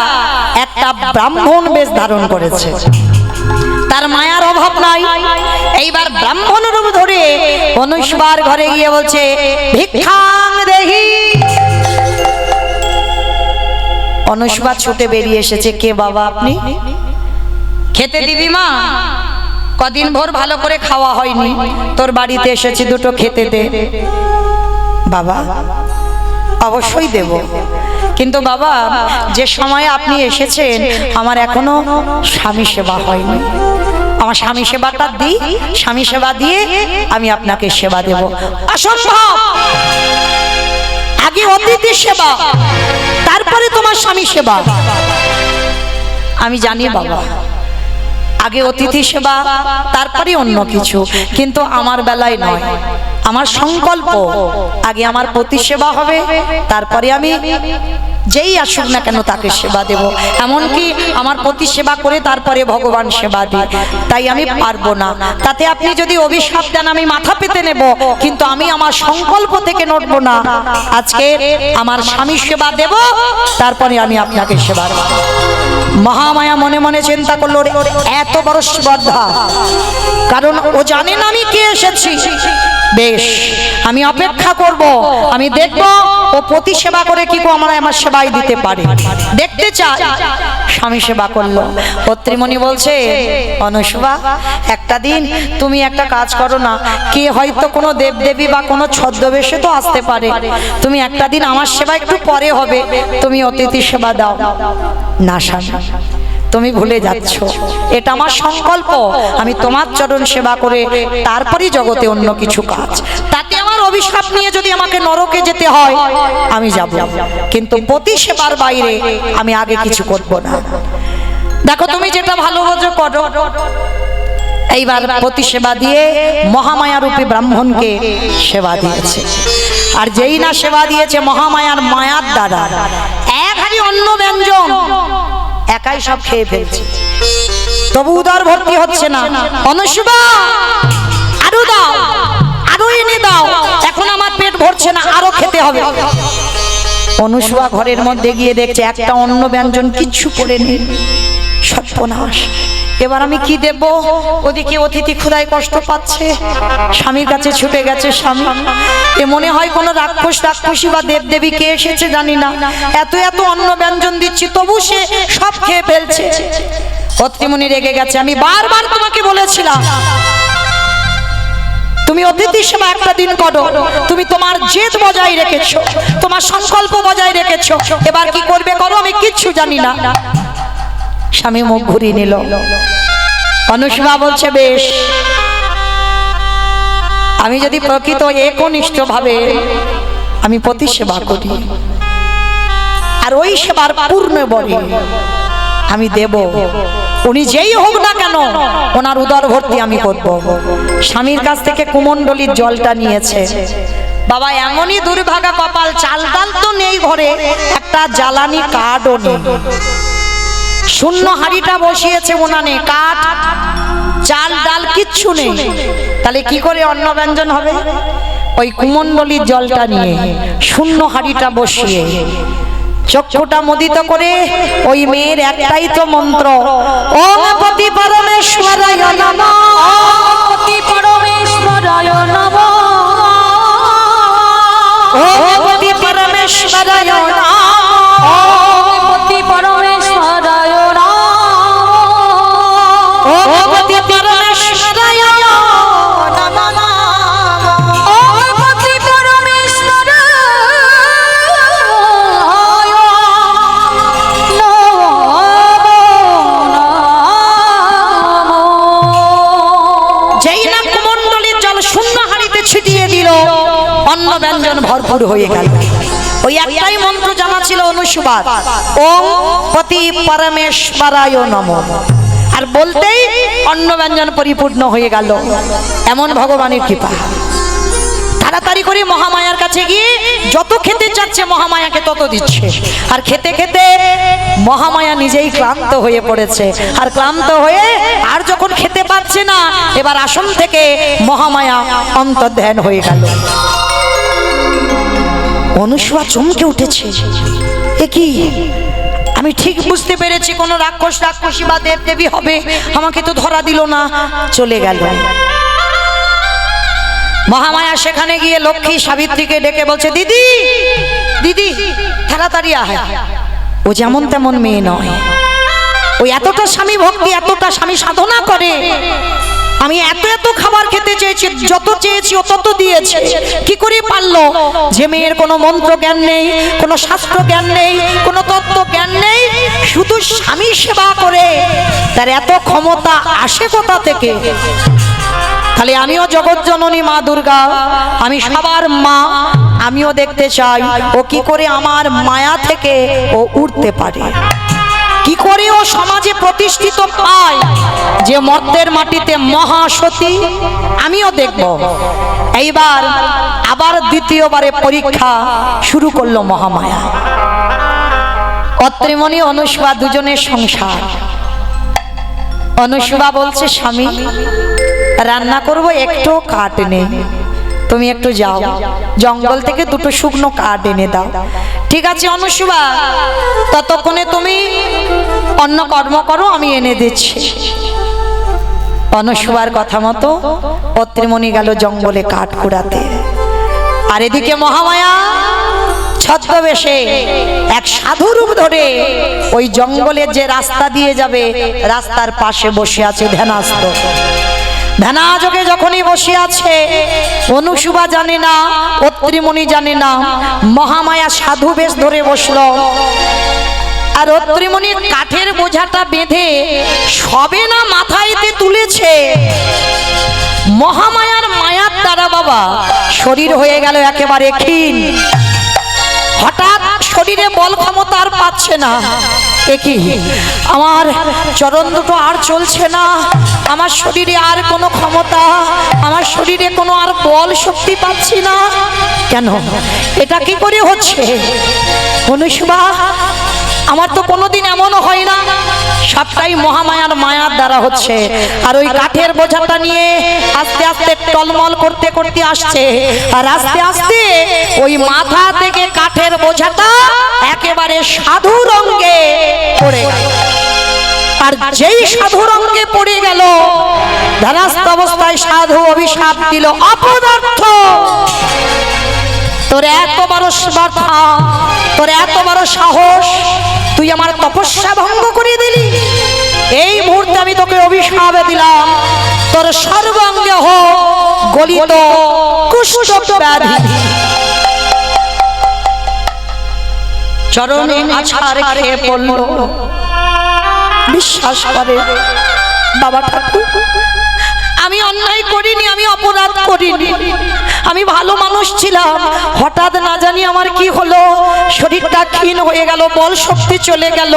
একটা ব্রাহ্মণ বেশ ধারণ করেছে। তার মায়ার অভাব নাই। এইবার ব্রাহ্মণ রূপ ধরে অনুষ্বার ঘরে গিয়ে বলছে, ভিক্ষাং দেহি। অনুষ্বা ছুটে বেরিয়ে এসেছে। কে বাবা আপনি? খেতে দিবি মা? কদিন ভোর ভালো করে খাওয়া হয়নি, তোর বাড়িতে এসেছি, দুটো খেতে দে। বাবা অবশ্যই দেব, কিন্তু বাবা যে সময়ে আপনি এসেছেন আমার এখনো স্বামী সেবা হয়নি। আমার স্বামী সেবাটা দিই, স্বামী সেবা দিয়ে আমি আপনাকে সেবা দেব। অসম্ভব, আগে অতিথি সেবা, তারপরে তোমার স্বামী সেবা। আমি জানি বাবা, আগে অতিথি সেবা তারপরে অন্য কিছু, কিন্তু আমার বেলায় নয়। আমার সংকল্প আগে আমার পতি সেবা হবে, তারপরে আমি যেই আসুক না কেন তাকে সেবা দেব। এমনকি আমার পতি সেবা করে তারপরে ভগবান সেবা দিই, তাই আমি পারবো না। তাতে আপনি যদি অভিশাপ দেন আমি মাথা পেতে নেব, কিন্তু আমি আমার সংকল্প থেকে নড়বো না। আজকে আমার স্বামী সেবা দেব, তারপরে আমি আপনাকে সেবা দেব। মহামায়া মনে মনে চিন্তা করলো, এত বড় শ্রদ্ধা, কারণ ও জানে না আমি কে এসেছি। বেশ, আমি অপেক্ষা করব, আমি দেখব ও পতি সেবা করে কি আমার সেবাই দিতে পারে, দেখতে চাই। স্বামী সেবা করলো। পত্রীমণি বলছে, অনুসুবা একটা দিন তুমি একটা কাজ করো না, কে হয়তো কোনো দেবদেবী বা কোনো ছদ্মবেশে তো আসতে পারে, তুমি একটা দিন আমার সেবা একটু পরে হবে, তুমি অতিথি সেবা দাও না। স্বামী তুমি ভুলে যাচ্ছ, এটা আমার সংকল্প, আমি তোমার চরণ সেবা করে তারপরই জগতে অন্য কিছু কাজ। তাতে আমার অভিশাপ নিয়ে যদি আমাকে নরকে যেতে হয় আমি যাব, কিন্তু পতি সেবার বাইরে আমি আগে কিছু করব না। দেখো তুমি যেটা ভালো বোঝো করো। এইবার পতি সেবা দিয়ে মহামায়া রূপী ব্রাহ্মণকে সেবা দিয়েছে। আর যেই না সেবা দিয়েছে মহামায়ার মায়ার দ্বারা এক হাড়ি অন্ন ব্যঞ্জন একাই সব খেয়ে ফেলছে। তবু উদর ভর্তি হচ্ছে না। অনুসুবা আরো দাও, আরো এনে দাও, এখন আমার পেট ভরছে না, আরো খেতে হবে। অনুসুবা ঘরের মধ্যে গিয়ে দেখছে একটা অন্ন ব্যঞ্জন কিচ্ছু করে নেই। সর্বনাশ, এবার আমি কি দেব? ওদিকে অতিথি ক্ষুধায় কষ্ট পাচ্ছে, স্বামীর কাছে ছুটে গেছে স্বামী। এ মনে হয় কোনো রাক্ষসী বা দেবদেবী কে এসেছে জানি না, এত এত অন্ন ব্যঞ্জন দিচ্ছি তবু সে সব খেয়ে ফেলছে। অত্রিমণি রেগে গেছে। আমি বারবার তোমাকে বলেছিলাম তুমি অতিথি সেবা একটা দিন করো, তুমি তোমার জেদ বজায় রেখেছো, তোমার সংকল্প বজায় রেখেছো, এবার কি করবে করো, আমি কিচ্ছু জানি না। স্বামী মুখ ঘুরিয়ে নিল। অনুসুবা বলছে বেশ, আমি যদি প্রকৃত একনিষ্ঠ ভাবে আমি প্রতি সেবা করি আর ওই সেবার পূর্ণ বলে আমি দেব, উনি যেই হোক না কেন ওনার উদর ভর্তি আমি করব। স্বামীর কাছ থেকে কুমণ্ডলীর জলটা নিয়েছে। বাবা এমনই দুর্ভাগা কপাল, চাল ডাল তো নেই ঘরে, একটা জ্বালানি কাঠও নেই। শূন্য হাঁড়িটা বসিয়েছে উনানে, কাঠ চাল ডাল কিচ্ছু নেই, তাহলে কি করে অন্ন ব্যঞ্জন হবে? ওই কুমণ্ডলীর জলটা নিয়ে শূন্য হাঁড়িটা বসিয়ে চক্ষুটা মুদিত করে ওই মেয়ের একটাই তো মন্ত্র, ওম পতি পরমেশ্বরায় নমঃ, ওম পতি পরমেশ্বরায় নমঃ, ওম পতি পরমেশ্বরায় নমঃ, ওম পতি পরমেশ্বরায় নমঃ, ওম পতি পরমেশ্বরায় নমঃ, ওম পতি পরমেশ্বরায় যেই না কুমণ্ডলীর জল শূন্য হাঁড়িতে ছিটিয়ে দিল, অন্ন ব্যঞ্জন ভরপুর হয়ে গেল। ওই একটাই মন্ত্র জানা ছিল অনুসুবার, ওম পতি পরমেশ্বরায় নমঃ, আর বলতেই অন্ন ব্যঞ্জন পরিপূর্ণ হয়ে গেল। এমন ভগবানের কৃপা। তাড়াতাড়ি করে মহামায়ার কাছে গিয়ে যত খেতে চাচ্ছে মহামায়াকে তত দিচ্ছে, আর খেতে খেতে মহামায়া নিজেই ক্লান্ত হয়ে পড়েছে। আর ক্লান্ত হয়ে আর যখন খেতে পারছে না, এবার আসন থেকে মহামায়া অন্তর্ধান হয়ে গেল। অনুসুয়া চমকে উঠেছে, এ কি? আমি ঠিক বুঝতে পেরেছি কোনো রাক্ষসী বা দেবদেবী হবে, আমাকে তো ধরা দিল না, চলে গেল। মহামায়া সেখানে গিয়ে লক্ষ্মী সাবিত্রীকে ডেকে বলছে, দিদি দিদি তাড়াতাড়ি আয়। ও যেমন তেমন মেয়ে নয়, ওই এতটা স্বামী ভক্তি, এতটা স্বামী সাধনা করে। আমি এত এত খাবার খেতে চেয়েছি, যত চেয়েছি ও তত দিয়েছে। কি করে পারলো? যে মেয়ের কোনো মন্ত্র জ্ঞান নেই, কোনো শাস্ত্র জ্ঞান নেই, কোনো তত্ত্ব জ্ঞান নেই, শুধু স্বামী সেবা করে, তার এত ক্ষমতা আসে কোথা থেকে? তাহলে আমিও জগৎ জননী মা দুর্গা, আমি সবার মা, আমিও দেখতে চাই ও কি করে আমার মায়া থেকে ও উঠতে পারে, কি করে ও সমাজে প্রতিষ্ঠিত পায়, যে মর্তের মাটিতে মহাসতী। আমিও দেখব। এইবার আবার দ্বিতীয়বারে পরীক্ষা শুরু করলো মহামায়া। অত্রিমণি অনুসুবা দুজনের সংসার। অনুসুবা বলছে, স্বামী রান্না করব, একটু কাঠ নেই, তুমি একটু যাও জঙ্গল থেকে দুটো শুকনো কাঠ এনে দাও। ঠিক আছে অনুসুবা, ততক্ষণে তুমি অন্য কর্ম করো, আমি এনে দিচ্ছি। অনুসুবার কথা মতো অত্রিমণি গেল জঙ্গলে কাঠ কুড়াতে। আর এদিকে মহামায়া ছদ্মবেশে এক সাধু রূপ ধরে ওই জঙ্গলের যে রাস্তা দিয়ে যাবে, রাস্তার পাশে বসে আছে ধ্যানাস্ত। ধ্যানাযোগে যখনই বসে আছে, অনুসুবা জানে না, অত্রিমণি জানে না, মহামায়া সাধু বেশ ধরে বসলো। আর অত্রিমণি কাঠের বোঝাটা বেঁধে সবে না মাথায়তে তুলেছে, মহামায়ার মায়ার দ্বারা বাবা শরীর হয়ে গেল একেবারে ক্ষীণ। হঠাৎ শরীরে বল ক্ষমতা আর পাচ্ছে না। একই আমার চরণ দুটো আর চলছে না, আমার শরীরে আর কোনো ক্ষমতা, আমার শরীরে কোনো আর বল শক্তি পাচ্ছি না। কেন এটা কি করে হচ্ছে? অনুসুবা আমার তো কোনোদিন এমনও হয় না, সবটাই মহামায়ার মায়ার দ্বারা হচ্ছে। আর ওই কাঠের বোঝাটা নিয়ে আস্তে আস্তে টলমল করতে করতে আসছে, আর আস্তে আস্তে ওই মাথা থেকে কাঠের বোঝাটা একেবারে সাধুর অঙ্গে পড়ে গেল। আর যেই সাধুর অঙ্গে পড়ে গেল, ধ্যানস্থ অবস্থায় সাধু অভিশাপ দিল, অপদার্থ, তোর এত বড় স্পর্ধা, তোর এত বড় সাহস, তুই আমার তপস্যা ভঙ্গ করে দিলি। এই মুহূর্তে আমি তোকে অভিশাপ দিলাম, তোর সর্বাঙ্গে হোক গলিত কুষ্ঠ ব্যাধি। চরণে আছাড় খেয়ে পড়ল। বিশ্বাস করে বাবা ঠাকুর, আমি অন্যায় করিনি, আমি অপরাধ করিনি, আমি ভালো মানুষ ছিলাম। হঠাৎ না জানি আমার কি হলো, শরীরটা ক্ষীণ হয়ে গেল, বল শক্তি চলে গেল,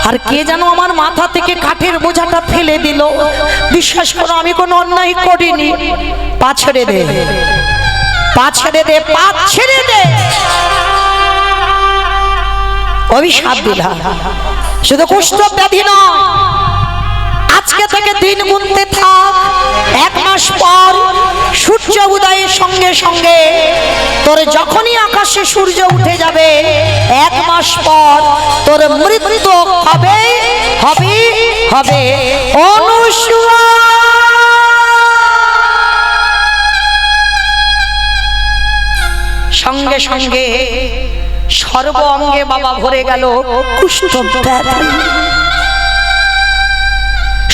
আর কে যেন আমার মাথা থেকে কাঠের বোঝাটা ফেলে দিল। বিশ্বাস করো আমি কোনো অন্যায় করিনি। পা ছেড়ে দে, পা ছেড়ে দে, পা ছেড়ে দে। অভিশাপ দিলাম। শুধু কুষ্ঠ ব্যাধি নয়, আজকে থেকে দিন গুনতে থাক। 1 মাস পর সূর্য উদয়ের সঙ্গে সঙ্গে তোর যখনই আকাশে সূর্য উঠে যাবে, 1 মাস পর তোর মৃত্যু হবে হবে হবে। অনুসূয়া সঙ্গে সঙ্গে সর্ব অঙ্গে বাবা ভরে গেল কুষ্ঠ ব্যাধি।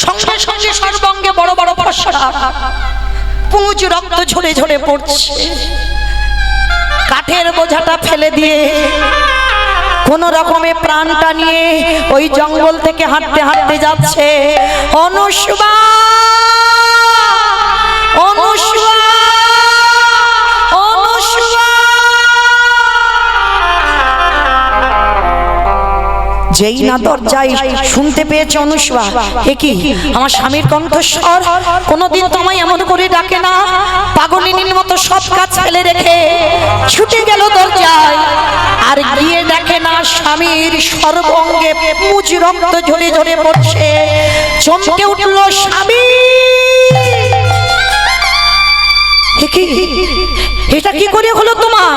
সঙ্গে সঙ্গে সর্বাঙ্গে বড় বড় ফসরা, পুঁজ রক্ত ঝরে ঝরে পড়ছে। কাঠের বোঝাটা ফেলে দিয়ে কোন রকমে প্রাণটা নিয়ে ওই জঙ্গল থেকে হাঁটতে হাঁটতে যাচ্ছে। অনুসূয়া, অনুসূয়া, অনুসূয়া। যেই না দরজায় শুনতে পেয়েছে অনুসূয়া, এ কি আমার স্বামীর কণ্ঠস্বর, কোনোদিন তোমায় এমন করে ডাকে না। পাগলিনীর মতো সব কাজ ফেলে রেখে ছুটে গেল দরজায়, আর গিয়ে দেখে না স্বামীর সর্বাঙ্গে পুঁজ রক্ত ঝরে ঝরে পড়ছে। চমকে উঠল স্বামী, এটা কি করে হলো তোমার?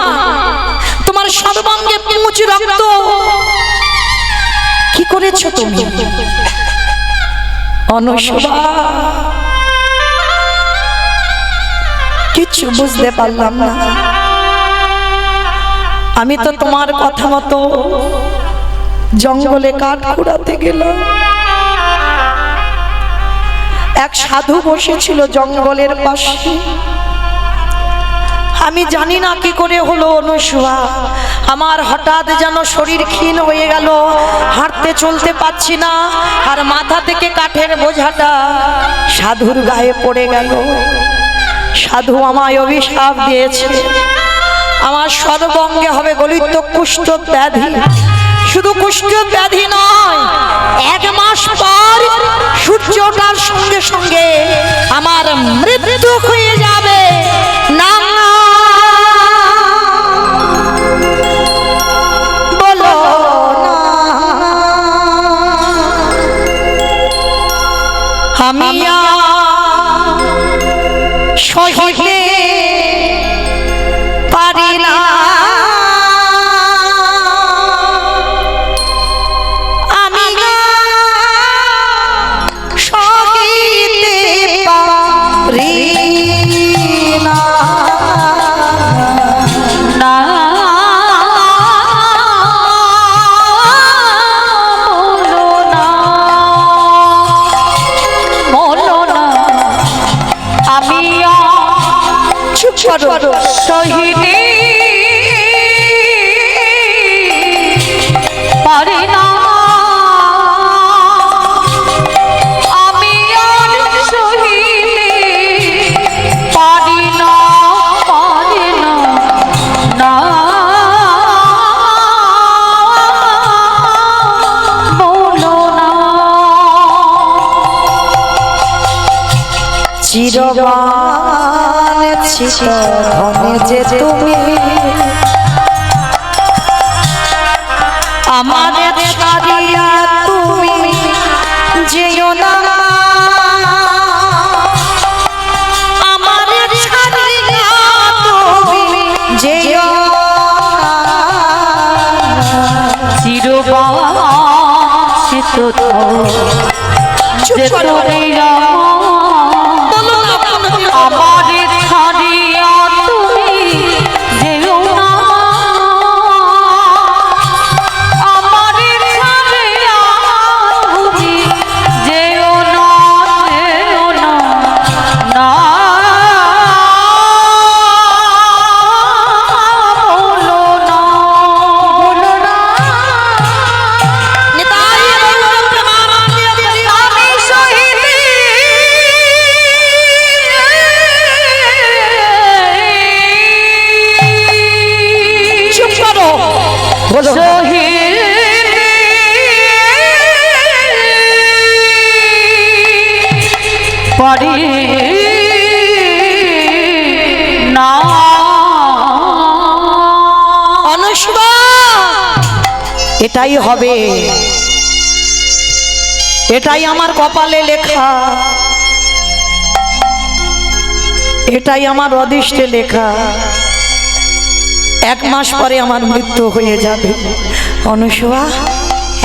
তোমার সর্বাঙ্গে পুঁজ রক্ত কি করেছো তুমি? অনুসূয়া কিছু বুঝতে পারলাম না। আমি তো তোমার কথা মতো জঙ্গলে কাঠ কুড়াতে গেলাম। এক সাধু বসেছিল জঙ্গলের পাশে। আমি জানি না কি করে হলো অনুসূয়া, আমার হঠাৎ যেন শরীর ক্ষীণ হয়ে গেল, হাঁটতে চলতে পারছি না, আর মাথা থেকে কাঠের বোঝাটা সাধুর গায়ে পড়ে গেল। সাধু আমায় অভিশাপ দিয়েছে, আমার সর্বাঙ্গে হবে গলিত কুষ্ঠ ব্যাধি। শুধু কুষ্ঠ ব্যাধি নয়, 1 মাস পর সূর্য ওঠার সঙ্গে সঙ্গে আমার মৃত্যু হয়ে যাবে। না বলো না, আমি সহিতে পারি না, আমি সহিতে পারি না। না বলো না, আমি চুপ করো। সহিতে পারি না, আমি আর সহিতে পারি না, পারি না, না বলো না। চিরবান চিরধনে যে তুমি আমাদের ছাড়িয়া তুমি যেও না, আমারে ছাড়িয়া তুমি যেও না। চিরবাসিত যে তোরে আমারে ছাড়িয়া তুমি যেও না, আমারে ছাড়িয়া তুমি যেও না, যেও না, না বলো না, বলো না। নিতাই গৌর প্রেমানন্দে আমি সহিতে চুপ করো, পারি না। অনুষ্কা এটাই হবে, এটাই আমার কপালে লেখা, এটাই আমার অদৃষ্টে লেখা। 1 মাস পরে আমার মৃত্যু হয়ে যাবে। অনুসুয়া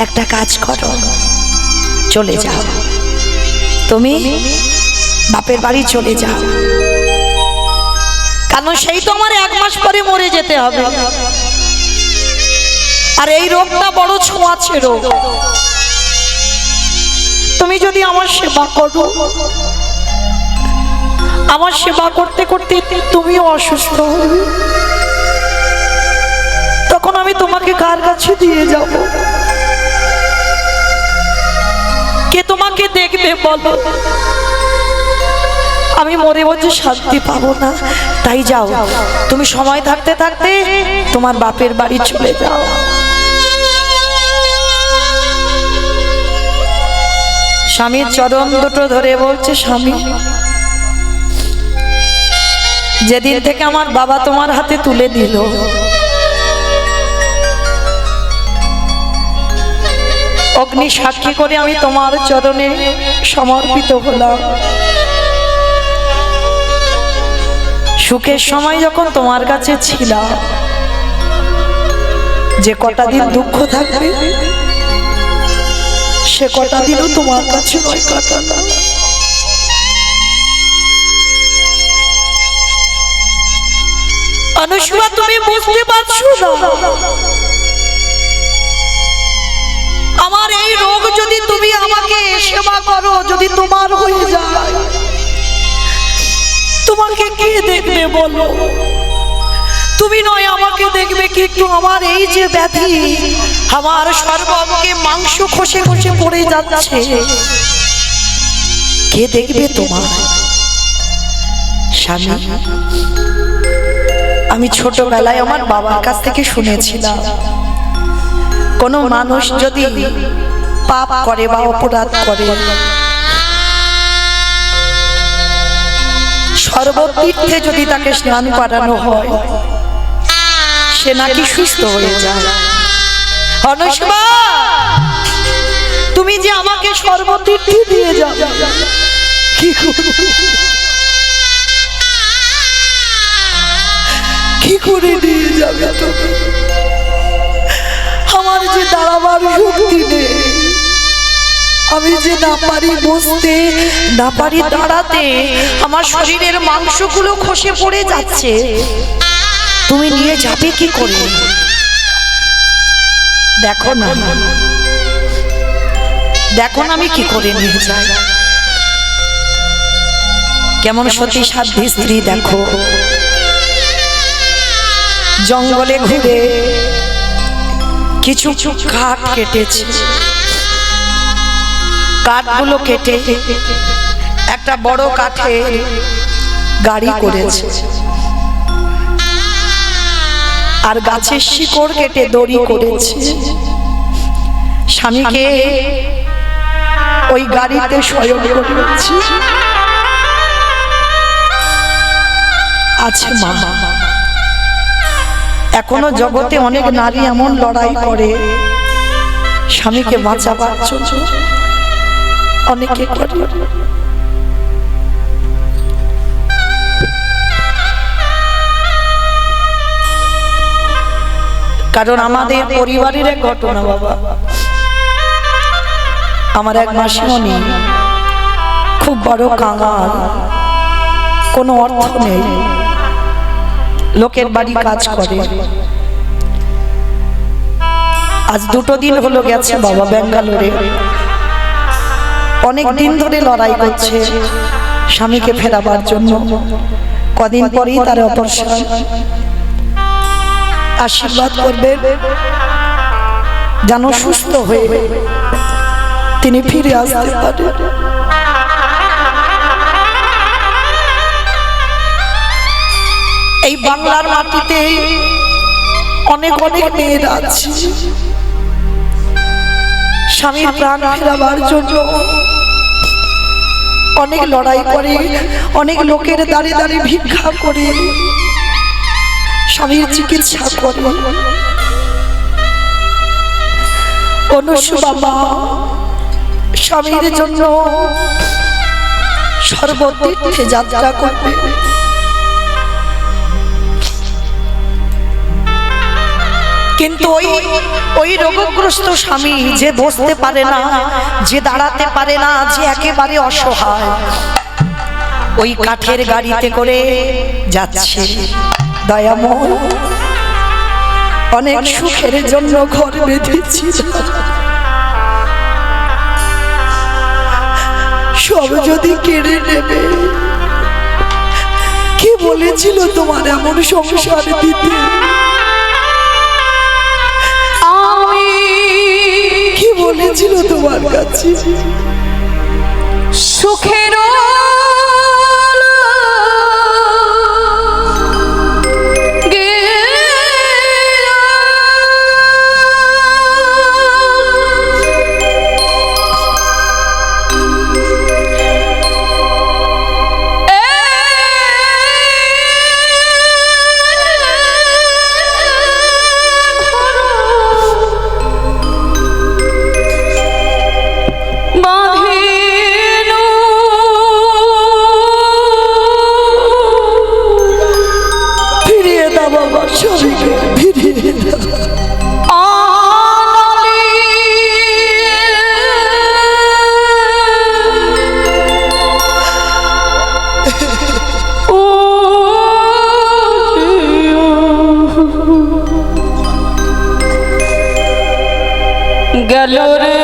একটা কাজ করো, চলে যাও, তুমি বাপের বাড়ি চলে যাও, কারণ সেই তো আমার 1 মাস পরে মরে যেতে হবে। আর এই রোগটা বড় ছোঁয়াছে রোগ, তুমি যদি আমার সেবা করো, আমার সেবা করতে করতে তুমিও অসুস্থ হবে, তখন আমি তোমাকে কার কাছে দিয়ে যাব? কে তোমাকে দেখবে বলো? আমি মরে বলছি শান্তি পাবো না। তাই যাও, তুমি সময় থাকতে থাকতে তোমার বাপের বাড়ি চলে যাও। স্বামীর চরণ দুটো ধরে বলছে, স্বামী, যেদিন থেকে আমার বাবা তোমার হাতে তুলে দিল, অগ্নি সাক্ষী করে আমি তোমার চরণে সমর্পিত হলাম। সুখের সময় যখন তোমার কাছে ছিলাম, যে কটা দিন দুঃখ থাকবে সে কটা দিনও তোমার কাছে নয় কাটালাম। অনুষ্কা তুমি বুঝতে পারছো না, আমার এই রোগ যদি তুমি আমাকে সেবা করো, যদি তোমার হয়ে যায়, তোমাকে কে দেখবে বলো? তুমি নয় আমাকে দেখবে, কিন্তু আমার এই যে ব্যাধি, আমার সর্বঙ্গে মাংস খসে খসে পড়ে যাচ্ছে, কে দেখবে তোমার? স্বামী, আমি ছোটবেলায় আমার বাবার কাছ থেকে শুনেছিলাম, কোনো মানুষ যদি পাপ করে বা অপরাধ করে, সর্বতীর্থে যদি তাকে স্নান করানো হয়, সে নাকি সুস্থ হয়ে যায়। অনুষ্কা, তুমি যে আমাকে সর্বতীর্থে দিয়ে যাবে, কি করে নিয়ে যাবে তুমি? আমার যে দাঁড়াবার শক্তি নেই, আমি যে না পারি বসতে, না পারি দাঁড়াতে, আমার শরীরের মাংসগুলো খসে পড়ে যাচ্ছে, তুমি নিয়ে যাবে কি করে? দেখো না, দেখো না আমি কি করে নিয়ে যাই। কেমন সতী সাধ্যী স্ত্রী দেখো, জঙ্গলে ঘুরে কিছু কাঠ কেটেছে, কাঠগুলো কেটে একটা বড় কাঠের গাড়ি করেছে, আর গাছের শিকড় কেটে দড়ি করেছে। স্বামীকে ওই গাড়িতে শয়ন করেছে। আছে মা, এখনো জগতে অনেক নারী এমন লড়াই করে স্বামীকে বাঁচাবার জন্য অনেকে করে। কারণ আমাদের পরিবারের এক ঘটনা বাবা, আমার এক মাসিমণি খুব বড় কাঙাল, কোনো অর্থ নেই, লোকের বাড়ি কাজ করে। আজ 2 দিন হলো গেছে বাবা ব্যাঙ্গালোরে, অনেক দিন ধরে লড়াই করছে স্বামীকে ফেরাবার জন্য। কদিন পরেই তার অপারেশন। আশীর্বাদ করবেন যেন সুস্থ হয়ে তিনি ফিরে আসতে পারেন। এই বাংলার মাটিতে অনেক অনেক মেয়েরা আছে স্বামীর প্রাণ ফেরাবার জন্য অনেক লড়াই করে, অনেক লোকের দাঁড়িয়ে দাঁড়িয়ে ভিক্ষা করে স্বামীর চিকিৎসা করে। অনুসু বাবা স্বামীর জন্য সর্বতীর্থে যাত্রা করবে। কিন্তু ওই রোগগ্রস্ত স্বামী যে বসতে পারে না, যে দাঁড়াতে পারে না, যে একেবারে অসহায়, ওই কাঠের গাড়িতে করে যাচ্ছে। দয়াময় অনেক সুখের জন্য ঘর বেঁধেছি, সব যদি কেড়ে নেবে। কি বলেছিল তোমার এমন সংসার দিতে? আমি কি বলেছিল তোমার কাছে? সুখের গেল রে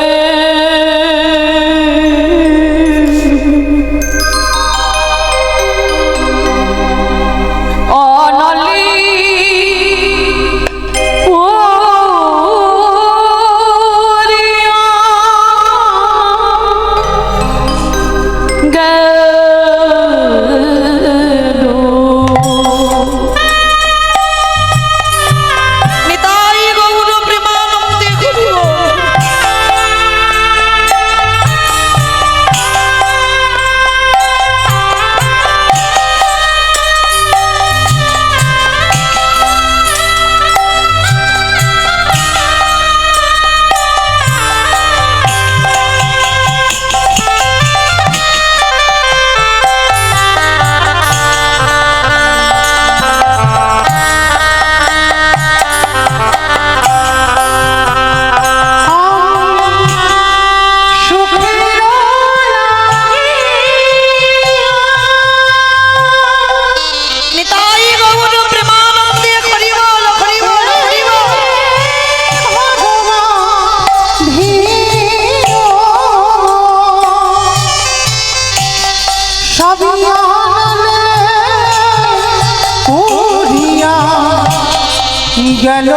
গেল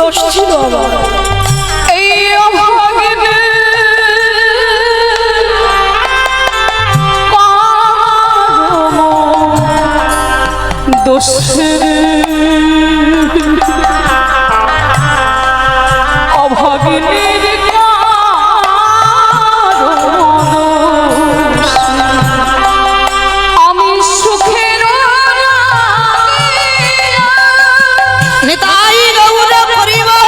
দোষ ছিল আমার। এই অভাগিনী দোষ অভাগিনীর আমি সুখের নিতাই গৌর পরিবার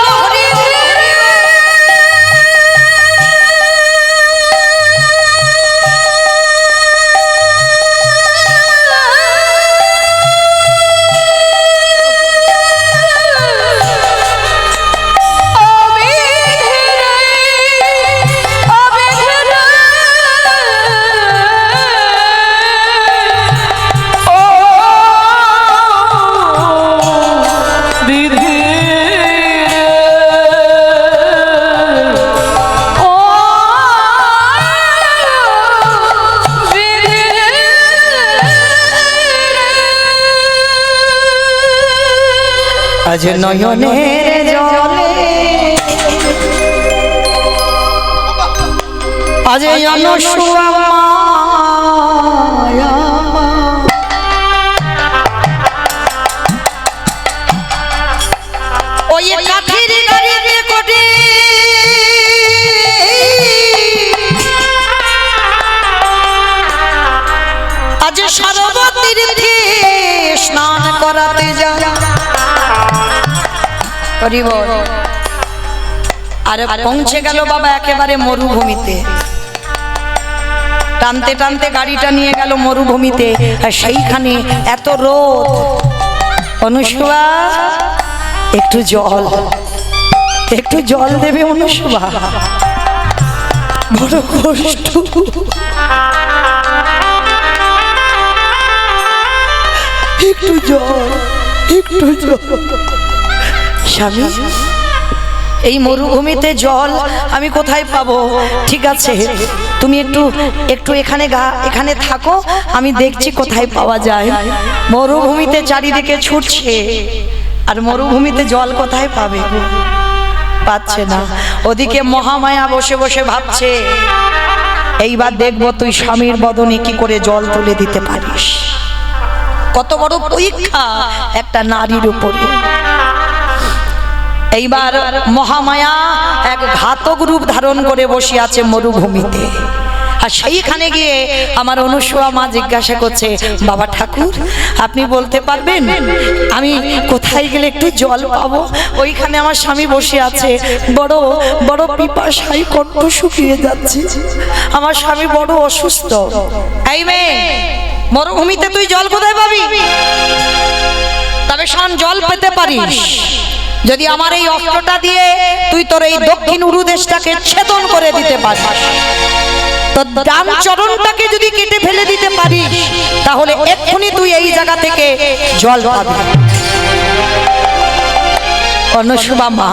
আজ নয়নের জলে আজ অনুসুয়া মায়া ওই কাঠির গাড়িতে কোটি আজ সরোবর তীর্থে স্নান করাতে যায় আর পৌঁছে গেল বাবা একেবারে মরুভূমিতে। টানতে টানতে গাড়িটা নিয়ে গেল মরুভূমিতে, আর সেইখানে এত রোদ। অনুসুয়া একটু জল দেবে অনুসুয়া, বড় কষ্ট। একটু জল। স্বামী, এই মরুভূমিতে জল আমি কোথায় পাবো? ঠিক আছে, তুমি একটু এখানে থাকো, আমি দেখছি কোথায় পাওয়া যায়। মরুভূমিতে চারিদিকে ছুটছে, আর মরুভূমিতে জল কোথায় পাবে? পাচ্ছে না। ওদিকে মহামায়া বসে বসে ভাবছে, এইবার দেখবো তুই স্বামীর বদনে কি করে জল তুলে দিতে পারিস। কত বড় পরীক্ষা একটা নারীর উপরে। এইবার মহামায়া এক ঘাতক রূপ ধারণ করে বসে আছে মরুভূমিতে। আর সেইখানে গিয়ে আমার অনুসুয়া মা জিজ্ঞাসা করছে, বাবা ঠাকুর আপনি বলতে পারবেন আমি কোথায় গেলে একটু জল পাবো? ওইখানে আমার স্বামী বসে আছে, বড় বড় পিপাসায় কণ্ঠ শুকিয়ে যাচ্ছে, আমার স্বামী বড় অসুস্থ। এই মেয়ে, মরুভূমিতে তুই জল কোথায় পাবি? তবে শোন, জল পেতে পারিস যদি আমার এই অস্ত্রটা দিয়ে তুই তোর এই দক্ষিণ উরুদেশটাকে ছেদন করে দিতে পারিস। তোর ডান চরণটাকে যদি কেটে ফেলে দিতে পারিস, তাহলে এক্ষুনি তুই এই জায়গা থেকে জল পাবি। অনুসুয়া মা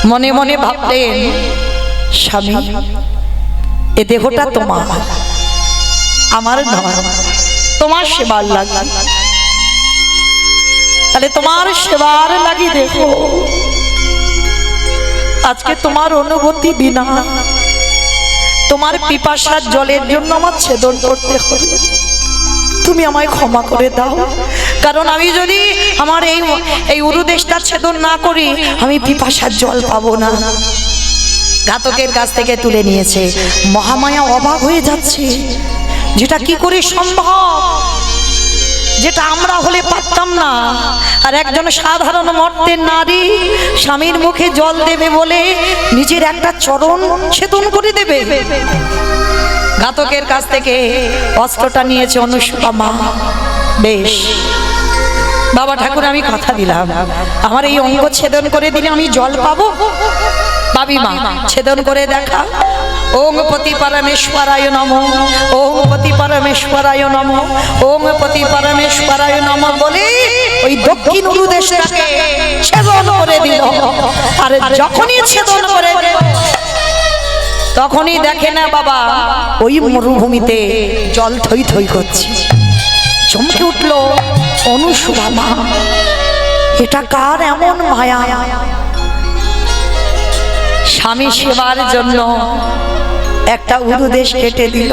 মনে মনে ভাবলেন, স্বামী এ দেহটা তোমার, আমার নয়, তোমার সেবার লাগে। তাহলে তোমার সেবার লাগি দেখো, আজকে তোমার অনুভূতি বিনা তোমার পিপাসার জলের জন্য আমার ছেদন করতে হবে। তুমি আমায় ক্ষমা করে দাও, কারণ আমি যদি আমার এই উরুদেশটা ছেদন না করি, আমি পিপাসার জল পাবো না। ঘাতকের কাছ থেকে তুলে নিয়েছে। মহামায়া অবাক হয়ে যাচ্ছে, যেটা কি করে সম্ভব, যেটা আমরা হলে পারতাম না। আর একজন সাধারণ মর্তের নারী স্বামীর মুখে জল দেবে বলে নিজের একটা চরণ ছেদন করে দেবে। ঘাতকের কাছ থেকে অস্ত্রটা নিয়েছে অনুসুয়া মা। বেশ বাবা ঠাকুর, আমি কথা দিলাম, আমার এই অঙ্গ ছেদন করে দিলে আমি জল পাবো। পাবি মা, ছেদন করে দেখা। ওং পতি পরমেশ্বরায় নমঃ, ওং পতি পরমেশ্বরায় নমঃ, ওং পতি পরমেশ্বরায় নমঃ বলে ওই দক্ষিণ উরুদেশটাকে ছেদন করে দিল। আর যখনই ছেদন করে দিল, তখনই দেখে না বাবা ওই মরুভূমিতে জল থই থই করছে। চমকে উঠলো অনুসুয়া মা। এটা কার এমন মায়া? স্বামী সেবার জন্য একটা উরুদেশ কেটে দিল।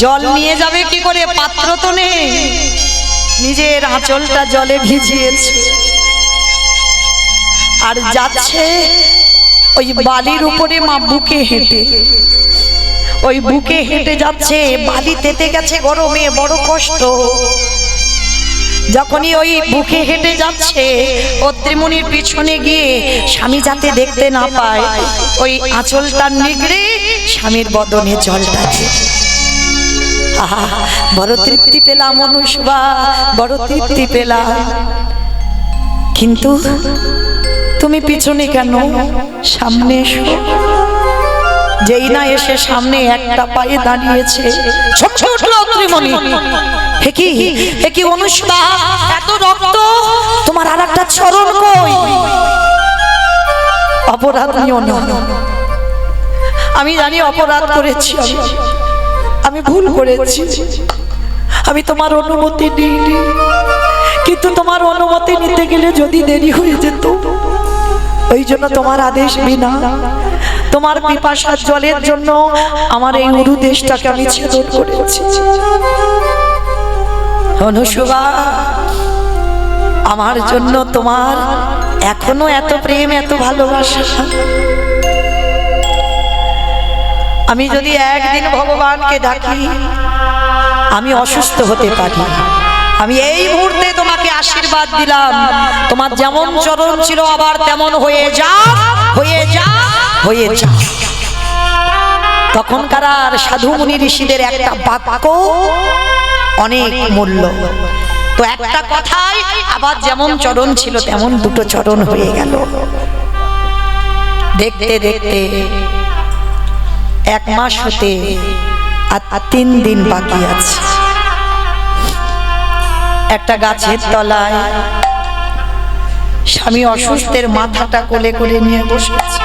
জল নিয়ে যাবে কি করে, পাত্র তো নেই, নিজের আঁচলটা জলে ভিজিয়েছে আর যাচ্ছে ওই বালির উপরে মা বুকে হেঁটে, ওই বুকে হেঁটে যাচ্ছে, বালি তেতে গেছে গরমে, বড় কষ্ট। যখনই ওই বুকে হেঁটে যাচ্ছে, অত্রিমুনির পিছনে গিয়ে স্বামী যাতে দেখতে না পায়, ওই আঁচলটা নিগড়ে স্বামীর বদনে জলটাকে, আহা বড় তৃপ্তি পেলাম অনুষ্বা, বড় তৃপ্তি পেলাম। কিন্তু তুমি পিছনে কেন, সামনে এসো। যেই না এসে সামনে একটা পায়ে দাঁড়িয়েছে, ছমছে উঠল অত্রিমণি। হে কি অনুষ্বা, এত রক্ত, তোমার আর একটা চরণ কই? অপরাধ নিও না, আমি জানি অপরাধ করেছি, আমি ভুল করেছি, আমি তোমার অনুমতি নিইনি, কিন্তু তোমার অনুমতি নিতে গেলে যদি দেরি হয়ে যেত, ওই জন্য তোমার আদেশ বিনা তোমার পিপাসার জলের জন্য আমার এই উরুদেশটাকে আমি ছেদন করেছি। অনুসুবা, আমার জন্য তোমার এখনো এত প্রেম, এত ভালোবাসা। আমি যদি একদিন ভগবানকে ডাকি, আমি অসুস্থ হতে পারি। আমি এই মুহূর্তে তোমাকে আশীর্বাদ দিলাম, তোমার যেমন চরণ ছিল আবার তেমন হয়ে যা, হয়ে যা, হয়ে যা। তখনকার সাধু মুনি ঋষিদের একটা বাক্য অনেক মূল্য। তো একটা কথাই আবার যেমন চরণ ছিল তেমন দুটো চরণ হয়ে গেল। দেখতে দেখতে 1 মাস হতে আর 3 দিন বাকি আছে। একটা গাছের তলায় স্বামী অসুস্থের মাথাটা কোলে করে নিয়ে বসেছে।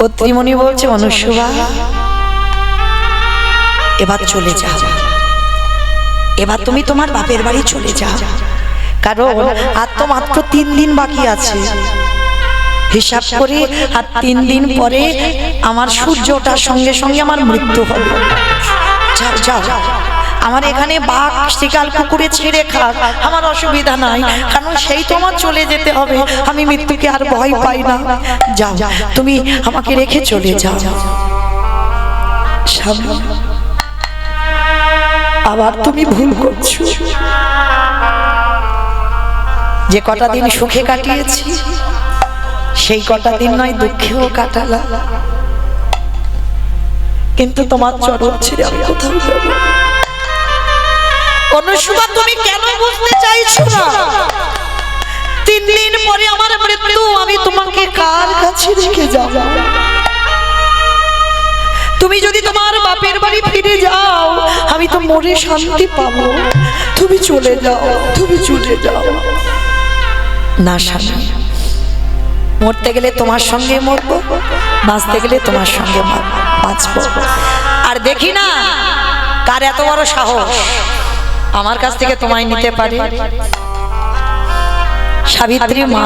অত্রিমণি বলছে, অনুসুবা এবার চলে যাও, এবার তুমি তোমার বাপের বাড়ি চলে যাও, কারণ আর তো মাত্র 3 দিন বাকি আছে। হিসাব করে আর 3 দিন পরে আমার সূর্য ওঠার সঙ্গে সঙ্গে আমার মৃত্যু হবে। যাও যাও, আমার এখানে বাঘ শিকাল কুকুরে ছেড়ে খাক, আমার অসুবিধা নাই, কারণ সেই তো আমার চলে যেতে হবে, আমি মৃত্যুকে আর ভয় পাই না। যাও, তুমি আমাকে রেখে চলে যাও। আবার তুমি ভুল করছো। যে কটা দিন সুখে কাটিয়েছি, সেই কটা দিন নয় দুঃখেও কাটালা, কিন্তু তোমার চরণ ছেড়ে আমি কোথাও যাব না। অনুসুবা, তুমি কেন বুঝতে চাইছো না? 3 দিন পরে আমার মৃত্যু, আমি তোমাকে কার কাছে রেখে যাব? তুমি যদি তোমার বাপের বাড়ি ফিরে যাও, আমি তো মরে শান্তি পাবো। তুমি চলে যাও, তুমি চলে যাও। না স্বামী, মরতে গেলে তোমার সঙ্গে মরবো, বাঁচতে গেলে তোমার সঙ্গে বাঁচবো। আর দেখি না কার এত বড় সাহস আমার কাছ থেকে তোমায় নিতে পারে। সাবিত্রী মা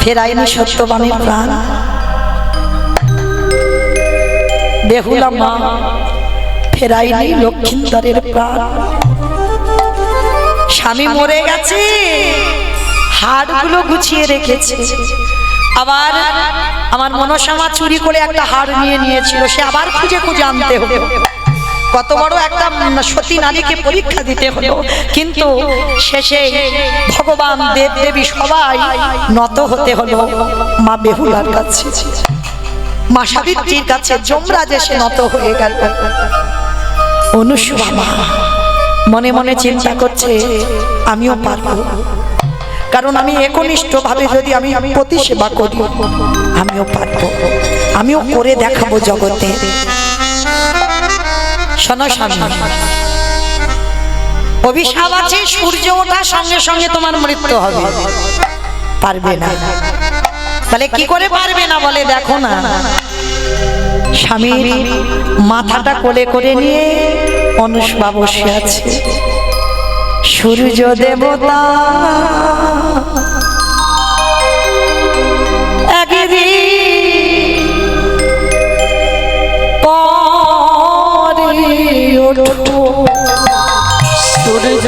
ফেরাইনি সত্যবানের প্রাণ, বেহুলা মা ফেরাইনি লক্ষিন্দরের প্রাণ। স্বামী মরে গেছে, হাড়গুলো গুছিয়ে রেখেছে, আবার আমার মনসামা চুরি করে একটা হাড় নিয়েছিল, সে আবার খুঁজে খুঁজে আনতে হলো। কত বড় একটা সতী নারীকে পরীক্ষা দিতে হলো, কিন্তু শেষে ভগবান দেব দেবী সবাই নত হতে হলো মা বেহুলার কাছে, মা সাবিত্রীর কাছে। যমরাজ এসে নত হয়ে গেল। অনুসুবা মা মনে মনে চিন্তা করছে, আমিও পারবো, কারণ আমি একনিষ্ঠ ভাবে যদি আমি প্রতি সেবা করি, আমিও পারবো, আমিও করে দেখাবো জগতে। শোনো স্বামী, অভিশাপ আছে, সূর্য ওঠার সঙ্গে সঙ্গে তোমার মৃত্যু হবে। পারবে না। বলে কি করে পারবে না? বলে দেখো না, স্বামীর মাথাটা কোলে করে নিয়ে অনুষ্বা বসে আছে। সূর্য দেবতা একদিন পরে ওঠো, সূর্য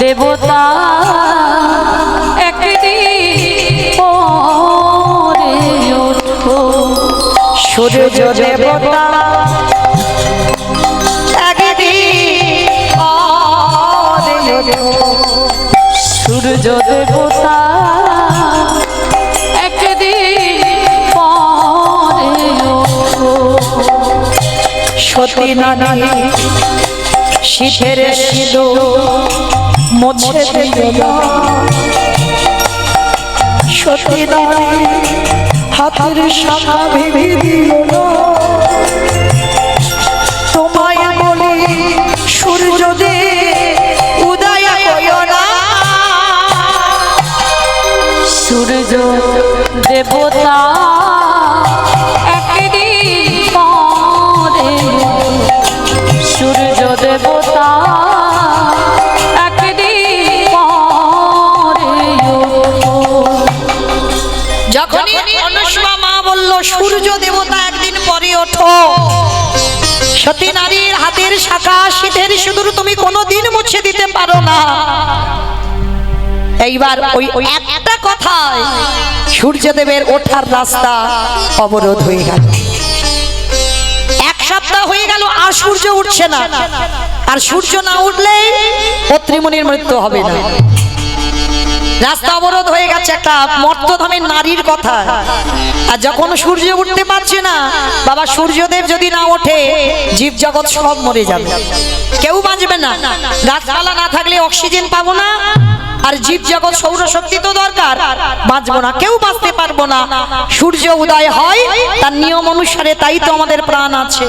দেবতা একদিন পরে ওঠো, সূর্য দেবতা একদিন পরে ওঠো, সূর্য দেবতা একদিন পরে ওঠো, সতী নারী শীতের সিঁদুর মুছে দিল, সতী নারী হাতের শাখা ভেঙে দিল, তোমায় বলি সূর্য দে উদয় হইও না, সূর্য দেবতা একদিন পরে, সূর্য দেবতা একদিন পরে ওঠো। যখনই অনুষ্বা মা বলল সূর্য দেবতা একদিন পরে ওঠো, সতী নারীর হাতের শাখা শীতের সিঁদুর তুমি কোনোদিন মুছে দিতে পারো না। এইবার ওই একটা কথায় সূর্যদেবের ওঠার রাস্তা অবরোধ হয়ে গেল। এক সপ্তাহ হয়ে গেল আর সূর্য উঠছে না, আর সূর্য না উঠলে পত্রিমুনির মৃত্যু হবে না। রাস্তা অবরোধ হয়ে গেছে একটা মর্তধামের নারীর কথা। আর যখন সূর্য উঠতে পারছে না, বাবা সূর্যদেব যদি না ওঠে জীব জগৎ সব মরে যাবে, কেউ বাঁচবে না। গাছপালা না থাকলে অক্সিজেন পাবো না, আর জীব জগৎ সৌরশক্তি তো দরকার, বাঁচবো না, কেউ বাঁচতে পারবো না। সূর্য উদয় হয় তার নিয়ম অনুসারে, তাই তো আমাদের প্রাণ আছে।